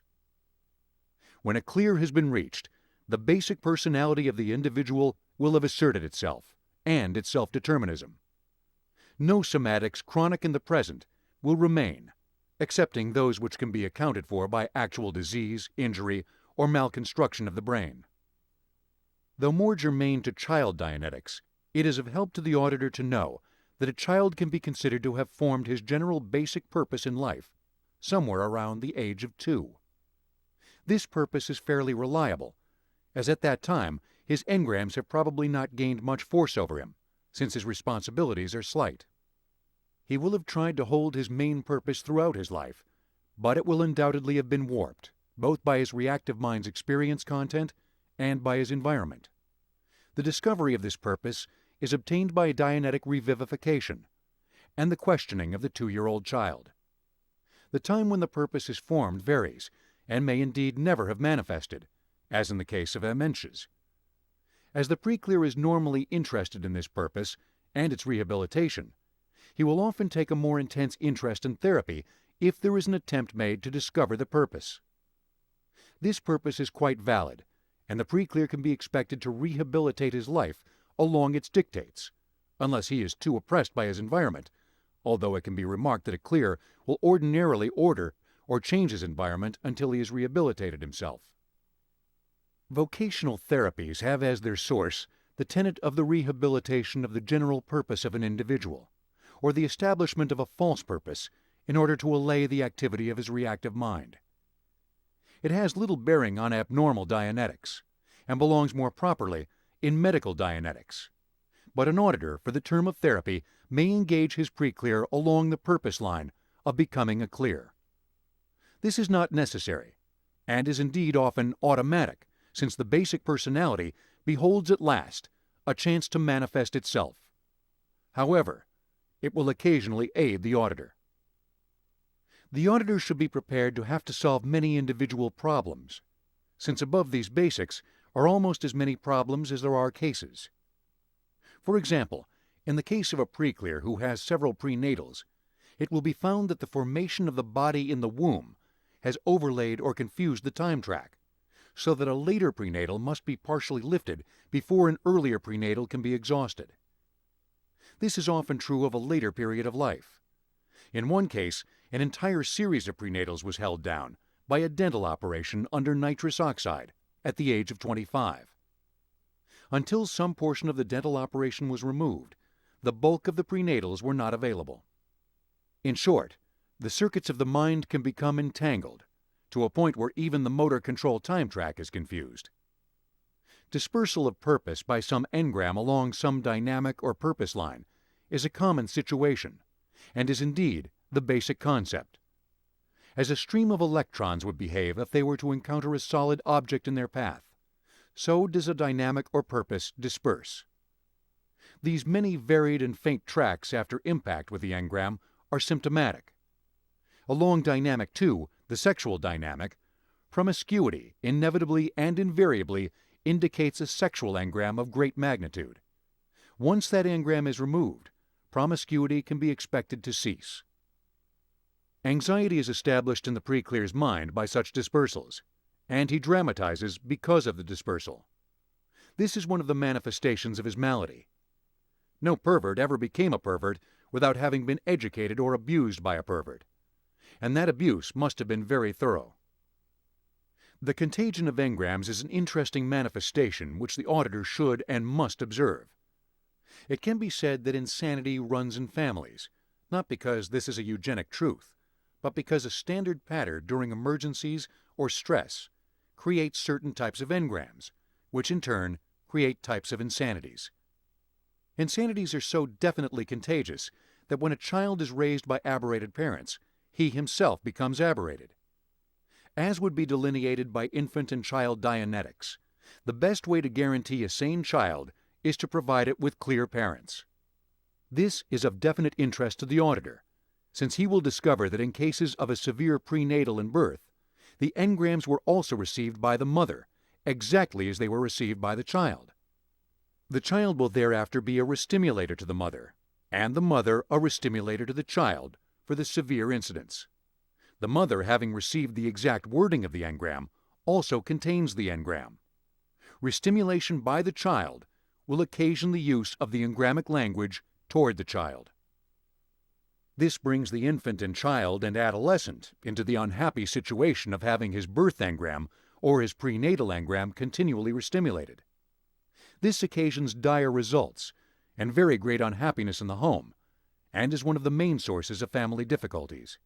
When a clear has been reached, the basic personality of the individual will have asserted itself and its self-determinism. No somatics chronic in the present will remain, excepting those which can be accounted for by actual disease, injury, or malconstruction of the brain. Though more germane to child Dianetics, it is of help to the auditor to know that a child can be considered to have formed his general basic purpose in life somewhere around the age of 2. This purpose is fairly reliable, as at that time his engrams have probably not gained much force over him, since his responsibilities are slight. He will have tried to hold his main purpose throughout his life, but it will undoubtedly have been warped, both by his reactive mind's experience content and by his environment. The discovery of this purpose is obtained by Dianetic revivification and the questioning of the 2-year-old child. The time when the purpose is formed varies and may indeed never have manifested, as in the case of amentias. As the preclear is normally interested in this purpose and its rehabilitation, he will often take a more intense interest in therapy if there is an attempt made to discover the purpose. This purpose is quite valid, and the preclear can be expected to rehabilitate his life along its dictates, unless he is too oppressed by his environment, although it can be remarked that a clear will ordinarily order or change his environment until he has rehabilitated himself. Vocational therapies have as their source the tenet of the rehabilitation of the general purpose of an individual, or the establishment of a false purpose in order to allay the activity of his reactive mind. It has little bearing on abnormal Dianetics, and belongs more properly in medical Dianetics. But an auditor for the term of therapy may engage his preclear along the purpose line of becoming a clear. This is not necessary, and is indeed often automatic, since the basic personality beholds at last a chance to manifest itself. However, it will occasionally aid the auditor. The auditor should be prepared to have to solve many individual problems, since above these basics are almost as many problems as there are cases. For example, in the case of a preclear who has several prenatals, it will be found that the formation of the body in the womb has overlaid or confused the time track, so that a later prenatal must be partially lifted before an earlier prenatal can be exhausted. This is often true of a later period of life. In one case, an entire series of prenatals was held down by a dental operation under nitrous oxide at the age of 25. Until some portion of the dental operation was removed, the bulk of the prenatals were not available. In short, the circuits of the mind can become entangled, to a point where even the motor control time track is confused. Dispersal of purpose by some engram along some dynamic or purpose line is a common situation, and is indeed the basic concept. As a stream of electrons would behave if they were to encounter a solid object in their path, so does a dynamic or purpose disperse. These many varied and faint tracks after impact with the engram are symptomatic. Along dynamic 2, the sexual dynamic, promiscuity inevitably and invariably indicates a sexual engram of great magnitude. Once that engram is removed, promiscuity can be expected to cease. Anxiety is established in the preclear's mind by such dispersals, and he dramatizes because of the dispersal. This is one of the manifestations of his malady. No pervert ever became a pervert without having been educated or abused by a pervert, and that abuse must have been very thorough. The contagion of engrams is an interesting manifestation which the auditor should and must observe. It can be said that insanity runs in families, not because this is a eugenic truth, but because a standard pattern during emergencies or stress creates certain types of engrams, which in turn create types of insanities. Insanities are so definitely contagious that when a child is raised by aberrated parents, he himself becomes aberrated. As would be delineated by infant and child Dianetics, the best way to guarantee a sane child is to provide it with clear parents. This is of definite interest to the auditor, since he will discover that in cases of a severe prenatal in birth, the engrams were also received by the mother, exactly as they were received by the child. The child will thereafter be a restimulator to the mother, and the mother a restimulator to the child for the severe incidents. The mother, having received the exact wording of the engram, also contains the engram. Restimulation by the child will occasion the use of the engramic language toward the child. This brings the infant and child and adolescent into the unhappy situation of having his birth engram or his prenatal engram continually restimulated. This occasions dire results and very great unhappiness in the home, and is one of the main sources of family difficulties.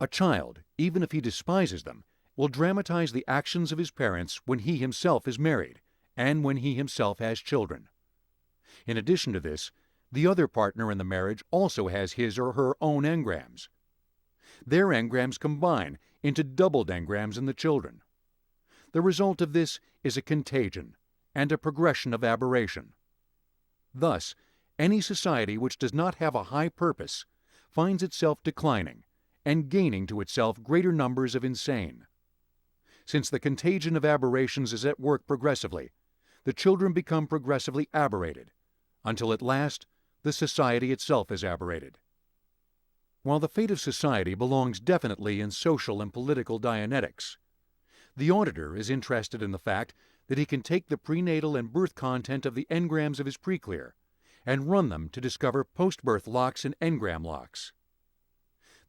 A child, even if he despises them, will dramatize the actions of his parents when he himself is married and when he himself has children. In addition to this, the other partner in the marriage also has his or her own engrams. Their engrams combine into doubled engrams in the children. The result of this is a contagion and a progression of aberration. Thus, any society which does not have a high purpose finds itself declining and gaining to itself greater numbers of insane. Since the contagion of aberrations is at work progressively, the children become progressively aberrated, until at last the society itself is aberrated. While the fate of society belongs definitely in social and political Dianetics, the auditor is interested in the fact that he can take the prenatal and birth content of the engrams of his preclear and run them to discover post-birth locks and engram locks.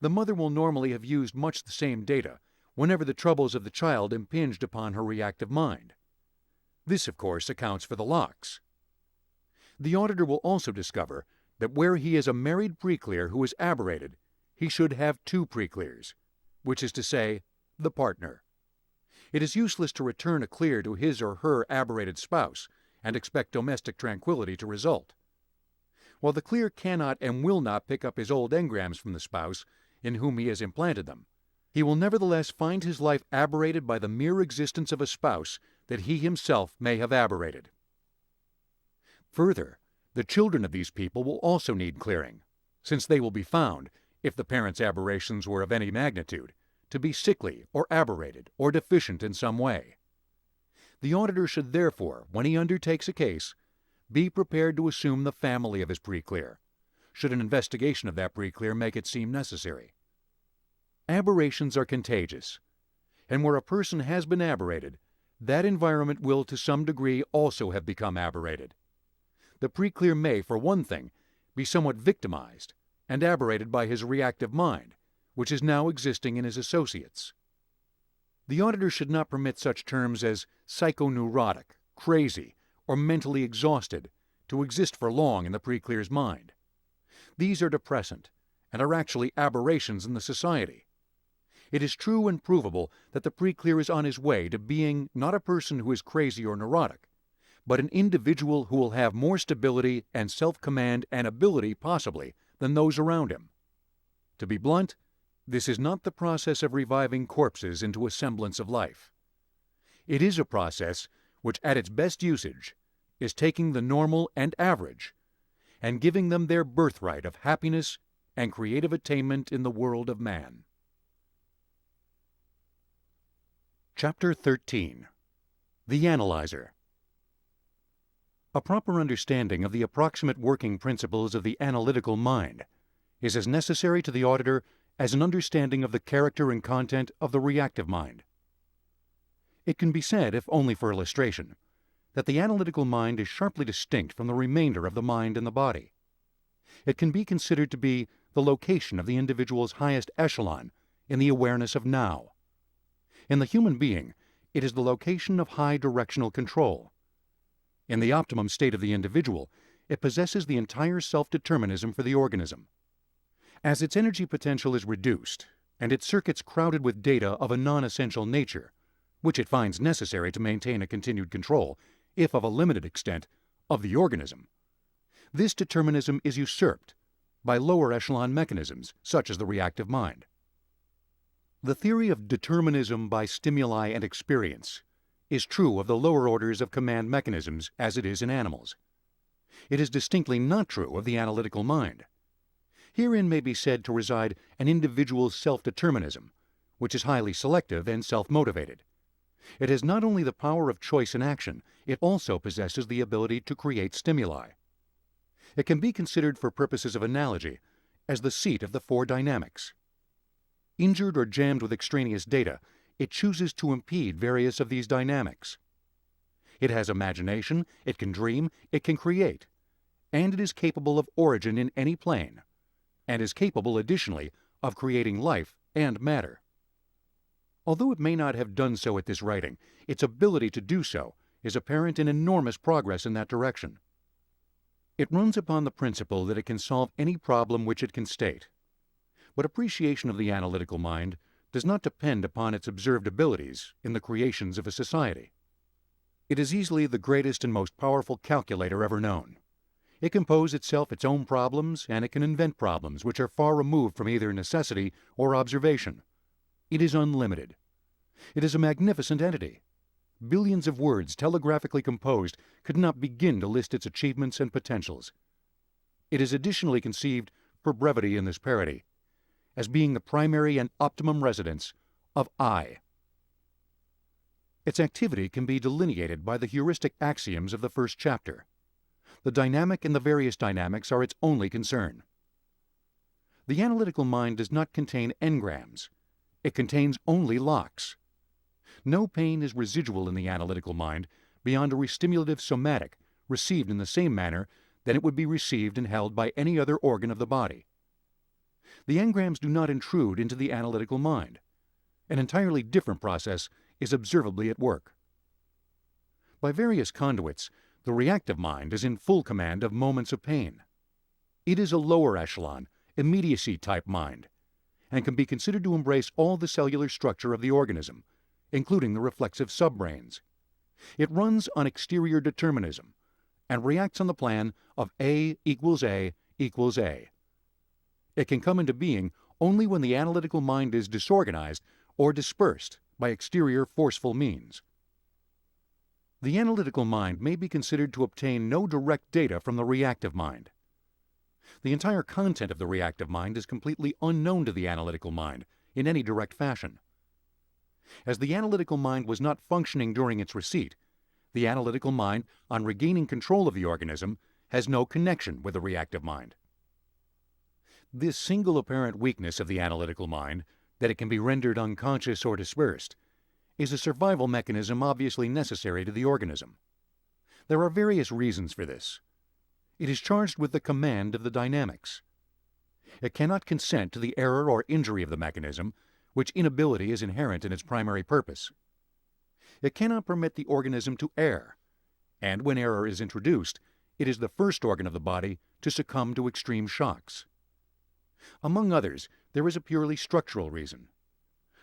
The mother will normally have used much the same data whenever the troubles of the child impinged upon her reactive mind. This, of course, accounts for the locks. The auditor will also discover that where he is a married preclear who is aberrated, he should have two preclears, which is to say, the partner. It is useless to return a clear to his or her aberrated spouse and expect domestic tranquility to result. While the clear cannot and will not pick up his old engrams from the spouse in whom he has implanted them, he will nevertheless find his life aberrated by the mere existence of a spouse that he himself may have aberrated. Further, the children of these people will also need clearing, since they will be found, if the parents' aberrations were of any magnitude, to be sickly or aberrated or deficient in some way. The auditor should therefore, when he undertakes a case, be prepared to assume the family of his preclear, should an investigation of that preclear make it seem necessary. Aberrations are contagious, and where a person has been aberrated, that environment will to some degree also have become aberrated. The preclear may, for one thing, be somewhat victimized and aberrated by his reactive mind, which is now existing in his associates. The auditor should not permit such terms as psychoneurotic, crazy, or mentally exhausted to exist for long in the preclear's mind. These are depressant and are actually aberrations in the society. It is true and provable that the preclear is on his way to being not a person who is crazy or neurotic, but an individual who will have more stability and self-command and ability possibly than those around him. To be blunt, this is not the process of reviving corpses into a semblance of life. It is a process which, at its best usage, is taking the normal and average and giving them their birthright of happiness and creative attainment in the world of man. Chapter 13. The Analyzer. A proper understanding of the approximate working principles of the analytical mind is as necessary to the auditor as an understanding of the character and content of the reactive mind. It can be said, if only for illustration, that the analytical mind is sharply distinct from the remainder of the mind in the body. It can be considered to be the location of the individual's highest echelon in the awareness of now. In the human being, it is the location of high directional control. In the optimum state of the individual, it possesses the entire self-determinism for the organism. As its energy potential is reduced, and its circuits crowded with data of a non-essential nature, which it finds necessary to maintain a continued control, if of a limited extent, of the organism, this determinism is usurped by lower echelon mechanisms, such as the reactive mind. The theory of determinism by stimuli and experience is true of the lower orders of command mechanisms as it is in animals. It is distinctly not true of the analytical mind. Herein may be said to reside an individual's self-determinism, which is highly selective and self-motivated. It has not only the power of choice and action, it also possesses the ability to create stimuli. It can be considered for purposes of analogy as the seat of the four dynamics. Injured or jammed with extraneous data, it chooses to impede various of these dynamics. It has imagination, it can dream, it can create, and it is capable of origin in any plane, and is capable additionally of creating life and matter. Although it may not have done so at this writing, its ability to do so is apparent in enormous progress in that direction. It runs upon the principle that it can solve any problem which it can state. But appreciation of the analytical mind does not depend upon its observed abilities in the creations of a society. It is easily the greatest and most powerful calculator ever known. It can pose itself its own problems, and it can invent problems which are far removed from either necessity or observation. It is unlimited. It is a magnificent entity. Billions of words telegraphically composed could not begin to list its achievements and potentials. It is additionally conceived, for brevity in this parody, as being the primary and optimum residence of I. Its activity can be delineated by the heuristic axioms of the first chapter. The dynamic and the various dynamics are its only concern. The analytical mind does not contain engrams. It contains only locks. No pain is residual in the analytical mind beyond a restimulative somatic received in the same manner that it would be received and held by any other organ of the body. The engrams do not intrude into the analytical mind. An entirely different process is observably at work. By various conduits, the reactive mind is in full command of moments of pain. It is a lower echelon, immediacy-type mind, and can be considered to embrace all the cellular structure of the organism, including the reflexive subbrains. It runs on exterior determinism and reacts on the plan of A equals A equals A. It can come into being only when the analytical mind is disorganized or dispersed by exterior forceful means. The analytical mind may be considered to obtain no direct data from the reactive mind. The entire content of the reactive mind is completely unknown to the analytical mind in any direct fashion. As the analytical mind was not functioning during its receipt, the analytical mind, on regaining control of the organism, has no connection with the reactive mind. This single apparent weakness of the analytical mind, that it can be rendered unconscious or dispersed, is a survival mechanism obviously necessary to the organism. There are various reasons for this. It is charged with the command of the dynamics. It cannot consent to the error or injury of the mechanism, which inability is inherent in its primary purpose. It cannot permit the organism to err, and when error is introduced, it is the first organ of the body to succumb to extreme shocks. Among others, there is a purely structural reason.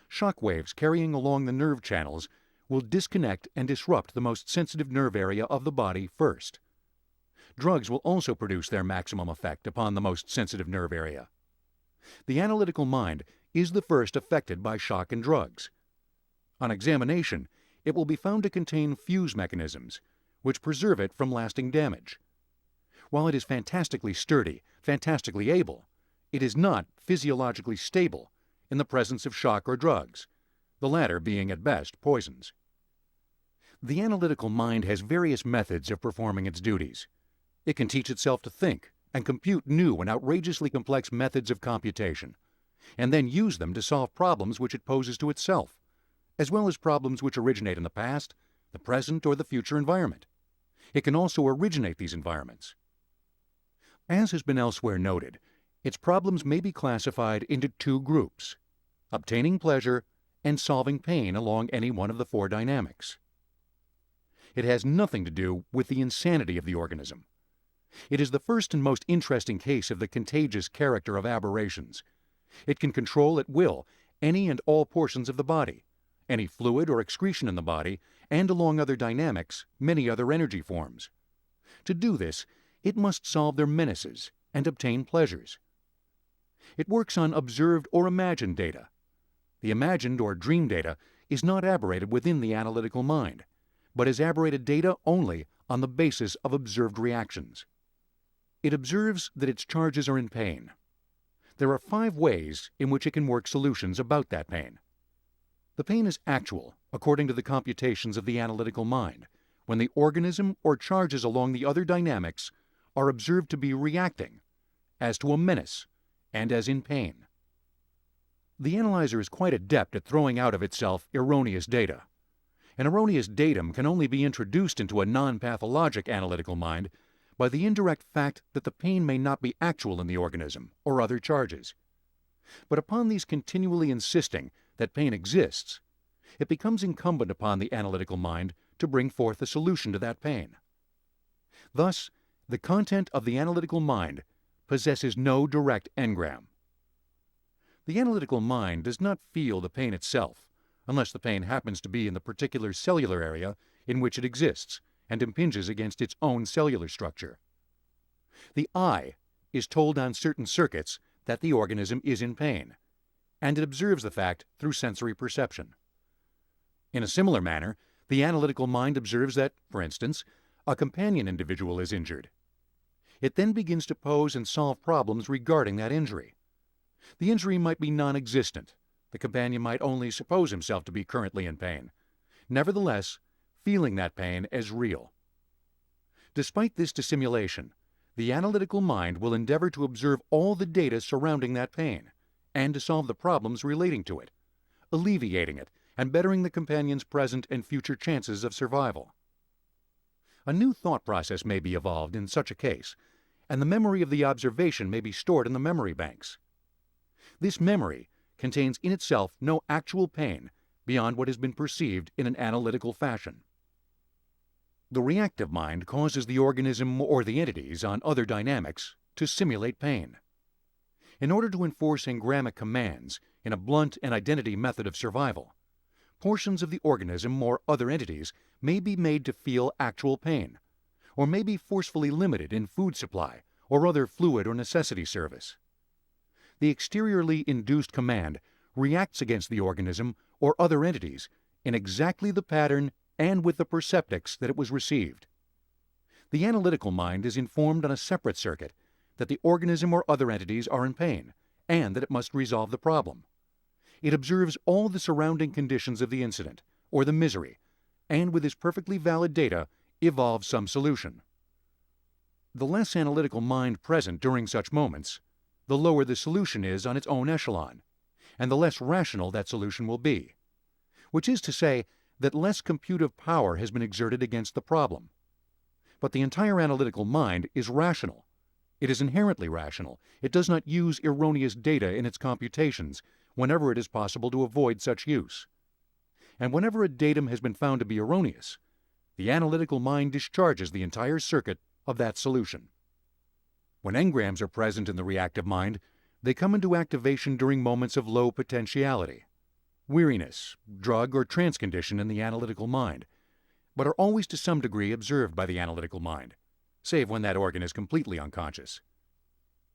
Shock waves carrying along the nerve channels will disconnect and disrupt the most sensitive nerve area of the body first. Drugs will also produce their maximum effect upon the most sensitive nerve area. The analytical mind is the first affected by shock and drugs. On examination, it will be found to contain fuse mechanisms, which preserve it from lasting damage. While it is fantastically sturdy, fantastically able, it is not physiologically stable in the presence of shock or drugs, the latter being at best poisons. The analytical mind has various methods of performing its duties. It can teach itself to think and compute new and outrageously complex methods of computation, and then use them to solve problems which it poses to itself, as well as problems which originate in the past, the present, or the future environment. It can also originate these environments. As has been elsewhere noted, its problems may be classified into two groups: obtaining pleasure and solving pain along any one of the four dynamics. It has nothing to do with the insanity of the organism. It is the first and most interesting case of the contagious character of aberrations. It can control at will any and all portions of the body, any fluid or excretion in the body, and along other dynamics, many other energy forms. To do this, it must solve their menaces and obtain pleasures. It works on observed or imagined data. The imagined or dream data is not aberrated within the analytical mind, but is aberrated data only on the basis of observed reactions. It observes that its charges are in pain. There are 5 ways in which it can work solutions about that pain. The pain is actual, according to the computations of the analytical mind, when the organism or charges along the other dynamics are observed to be reacting, as to a menace, and as in pain. The analyzer is quite adept at throwing out of itself erroneous data. An erroneous datum can only be introduced into a non-pathologic analytical mind by the indirect fact that the pain may not be actual in the organism or other charges. But upon these continually insisting that pain exists, it becomes incumbent upon the analytical mind to bring forth a solution to that pain. Thus, the content of the analytical mind possesses no direct engram. The analytical mind does not feel the pain itself, unless the pain happens to be in the particular cellular area in which it exists and impinges against its own cellular structure. The eye is told on certain circuits that the organism is in pain, and it observes the fact through sensory perception. In a similar manner, the analytical mind observes that, for instance, a companion individual is injured. It then begins to pose and solve problems regarding that injury. The injury might be non-existent. The companion might only suppose himself to be currently in pain, nevertheless feeling that pain as real. Despite this dissimulation, the analytical mind will endeavor to observe all the data surrounding that pain and to solve the problems relating to it, alleviating it and bettering the companion's present and future chances of survival. A new thought process may be evolved in such a case, and the memory of the observation may be stored in the memory banks. This memory contains in itself no actual pain beyond what has been perceived in an analytical fashion. The reactive mind causes the organism or the entities on other dynamics to simulate pain. In order to enforce engrammic commands in a blunt and identity method of survival, portions of the organism or other entities may be made to feel actual pain, or may be forcefully limited in food supply or other fluid or necessity service. The exteriorly induced command reacts against the organism or other entities in exactly the pattern and with the perceptics that it was received. The analytical mind is informed on a separate circuit that the organism or other entities are in pain and that it must resolve the problem. It observes all the surrounding conditions of the incident or the misery, and with this perfectly valid data evolves some solution. The less analytical mind present during such moments, the lower the solution is on its own echelon, and the less rational that solution will be, which is to say that less computive power has been exerted against the problem. But the entire analytical mind is rational. It is inherently rational. It does not use erroneous data in its computations whenever it is possible to avoid such use. And whenever a datum has been found to be erroneous, the analytical mind discharges the entire circuit of that solution. When engrams are present in the reactive mind, they come into activation during moments of low potentiality, weariness, drug or trance condition in the analytical mind, but are always to some degree observed by the analytical mind, save when that organ is completely unconscious.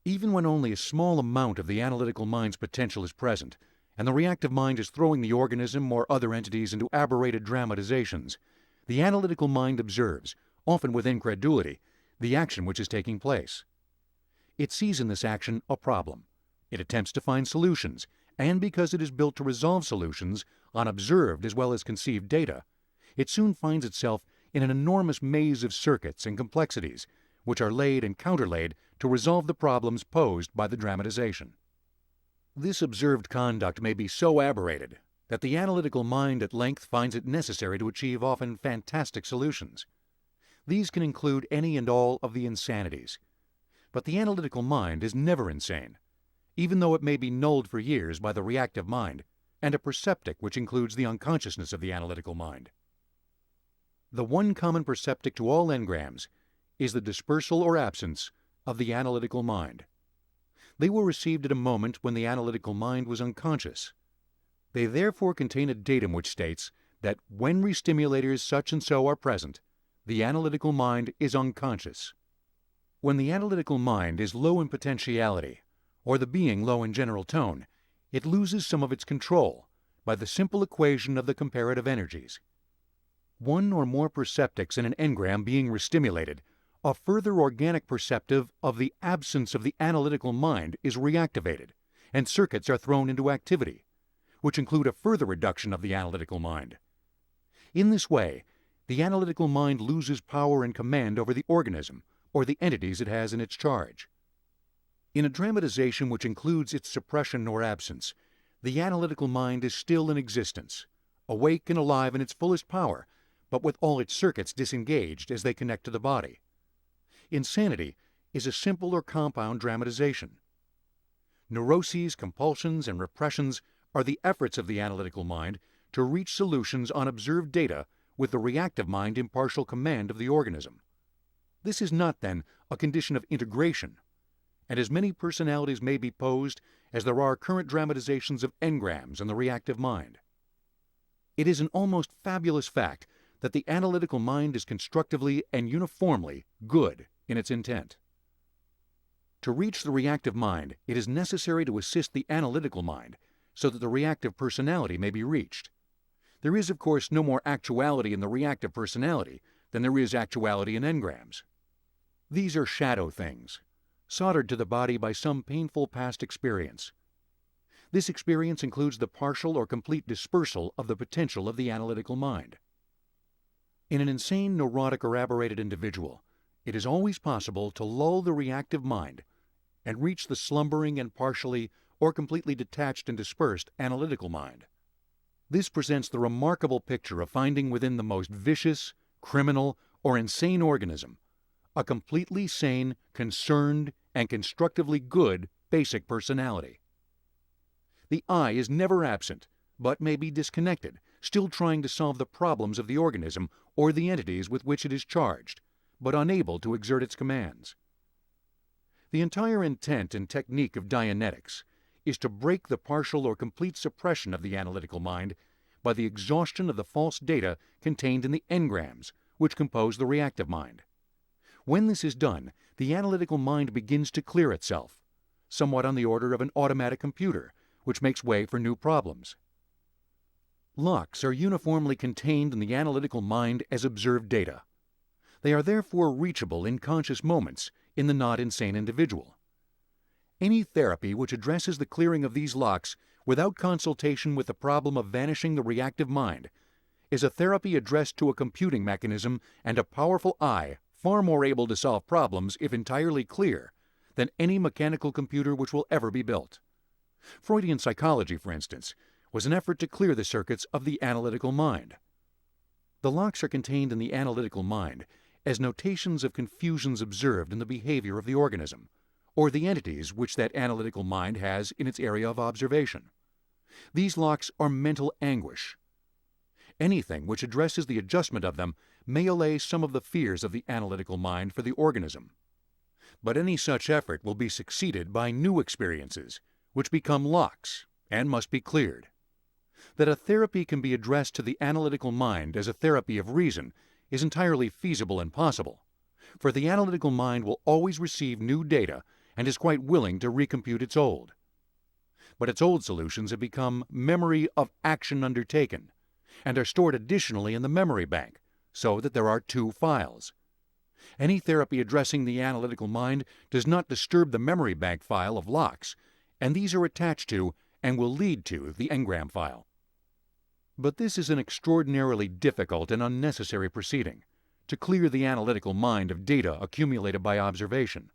Even when only a small amount of the analytical mind's potential is present, and the reactive mind is throwing the organism or other entities into aberrated dramatizations, the analytical mind observes, often with incredulity, the action which is taking place. It sees in this action a problem. It attempts to find solutions, and because it is built to resolve solutions on observed as well as conceived data, it soon finds itself in an enormous maze of circuits and complexities which are laid and counterlaid to resolve the problems posed by the dramatization. This observed conduct may be so aberrated that the analytical mind at length finds it necessary to achieve often fantastic solutions. These can include any and all of the insanities. But the analytical mind is never insane, even though it may be nulled for years by the reactive mind and a perceptic which includes the unconsciousness of the analytical mind. The one common perceptic to all engrams is the dispersal or absence of the analytical mind. They were received at a moment when the analytical mind was unconscious. They therefore contain a datum which states that when restimulators such and so are present, the analytical mind is unconscious. When the analytical mind is low in potentiality, or the being low in general tone, it loses some of its control by the simple equation of the comparative energies. One or more perceptics in an engram being restimulated, a further organic perceptive of the absence of the analytical mind is reactivated, and circuits are thrown into activity, which include a further reduction of the analytical mind. In this way, the analytical mind loses power and command over the organism or the entities it has in its charge. In a dramatization which includes its suppression or absence, the analytical mind is still in existence, awake and alive in its fullest power, but with all its circuits disengaged as they connect to the body. Insanity is a simple or compound dramatization. Neuroses, compulsions, and repressions are the efforts of the analytical mind to reach solutions on observed data with the reactive mind in partial command of the organism. This is not, then, a condition of integration, and as many personalities may be posed as there are current dramatizations of engrams in the reactive mind. It is an almost fabulous fact that the analytical mind is constructively and uniformly good in its intent. To reach the reactive mind, it is necessary to assist the analytical mind so that the reactive personality may be reached. There is, of course, no more actuality in the reactive personality than there is actuality in engrams. These are shadow things, soldered to the body by some painful past experience. This experience includes the partial or complete dispersal of the potential of the analytical mind. In an insane, neurotic, or aberrated individual, it is always possible to lull the reactive mind and reach the slumbering and partially or completely detached and dispersed analytical mind. This presents the remarkable picture of finding within the most vicious, criminal, or insane organism a completely sane, concerned, and constructively good basic personality. The I is never absent, but may be disconnected, still trying to solve the problems of the organism or the entities with which it is charged, but unable to exert its commands. The entire intent and technique of Dianetics is to break the partial or complete suppression of the analytical mind by the exhaustion of the false data contained in the engrams, which compose the reactive mind. When this is done, the analytical mind begins to clear itself, somewhat on the order of an automatic computer, which makes way for new problems. Locks are uniformly contained in the analytical mind as observed data. They are therefore reachable in conscious moments in the not insane individual. Any therapy which addresses the clearing of these locks without consultation with the problem of vanishing the reactive mind is a therapy addressed to a computing mechanism and a powerful I far more able to solve problems, if entirely clear, than any mechanical computer which will ever be built. Freudian psychology, for instance, was an effort to clear the circuits of the analytical mind. The locks are contained in the analytical mind as notations of confusions observed in the behavior of the organism, or the entities which that analytical mind has in its area of observation. These locks are mental anguish. Anything which addresses the adjustment of them may allay some of the fears of the analytical mind for the organism. But any such effort will be succeeded by new experiences, which become locks and must be cleared. That a therapy can be addressed to the analytical mind as a therapy of reason is entirely feasible and possible, for the analytical mind will always receive new data and is quite willing to recompute its old. But its old solutions have become memory of action undertaken and are stored additionally in the memory bank, so that there are two files. Any therapy addressing the analytical mind does not disturb the memory bank file of locks, and these are attached to and will lead to the engram file. But this is an extraordinarily difficult and unnecessary proceeding, to clear the analytical mind of data accumulated by observation.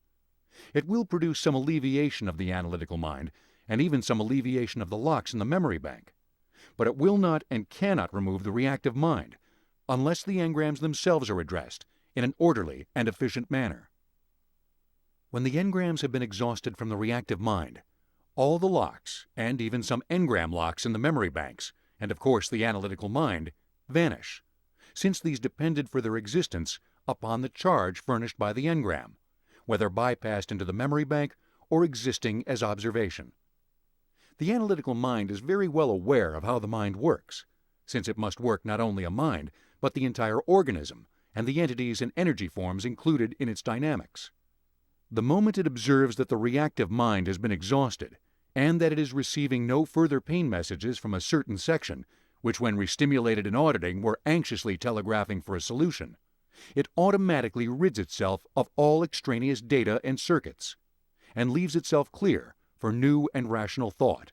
It will produce some alleviation of the analytical mind, and even some alleviation of the locks in the memory bank, but it will not and cannot remove the reactive mind, unless the engrams themselves are addressed in an orderly and efficient manner. When the engrams have been exhausted from the reactive mind, all the locks, and even some engram locks in the memory banks, and of course the analytical mind, vanish, since these depended for their existence upon the charge furnished by the engram, whether bypassed into the memory bank or existing as observation. The analytical mind is very well aware of how the mind works, since it must work not only a mind, but the entire organism and the entities and energy forms included in its dynamics. The moment it observes that the reactive mind has been exhausted, and that it is receiving no further pain messages from a certain section, which when restimulated in auditing were anxiously telegraphing for a solution, it automatically rids itself of all extraneous data and circuits, and leaves itself clear for new and rational thought.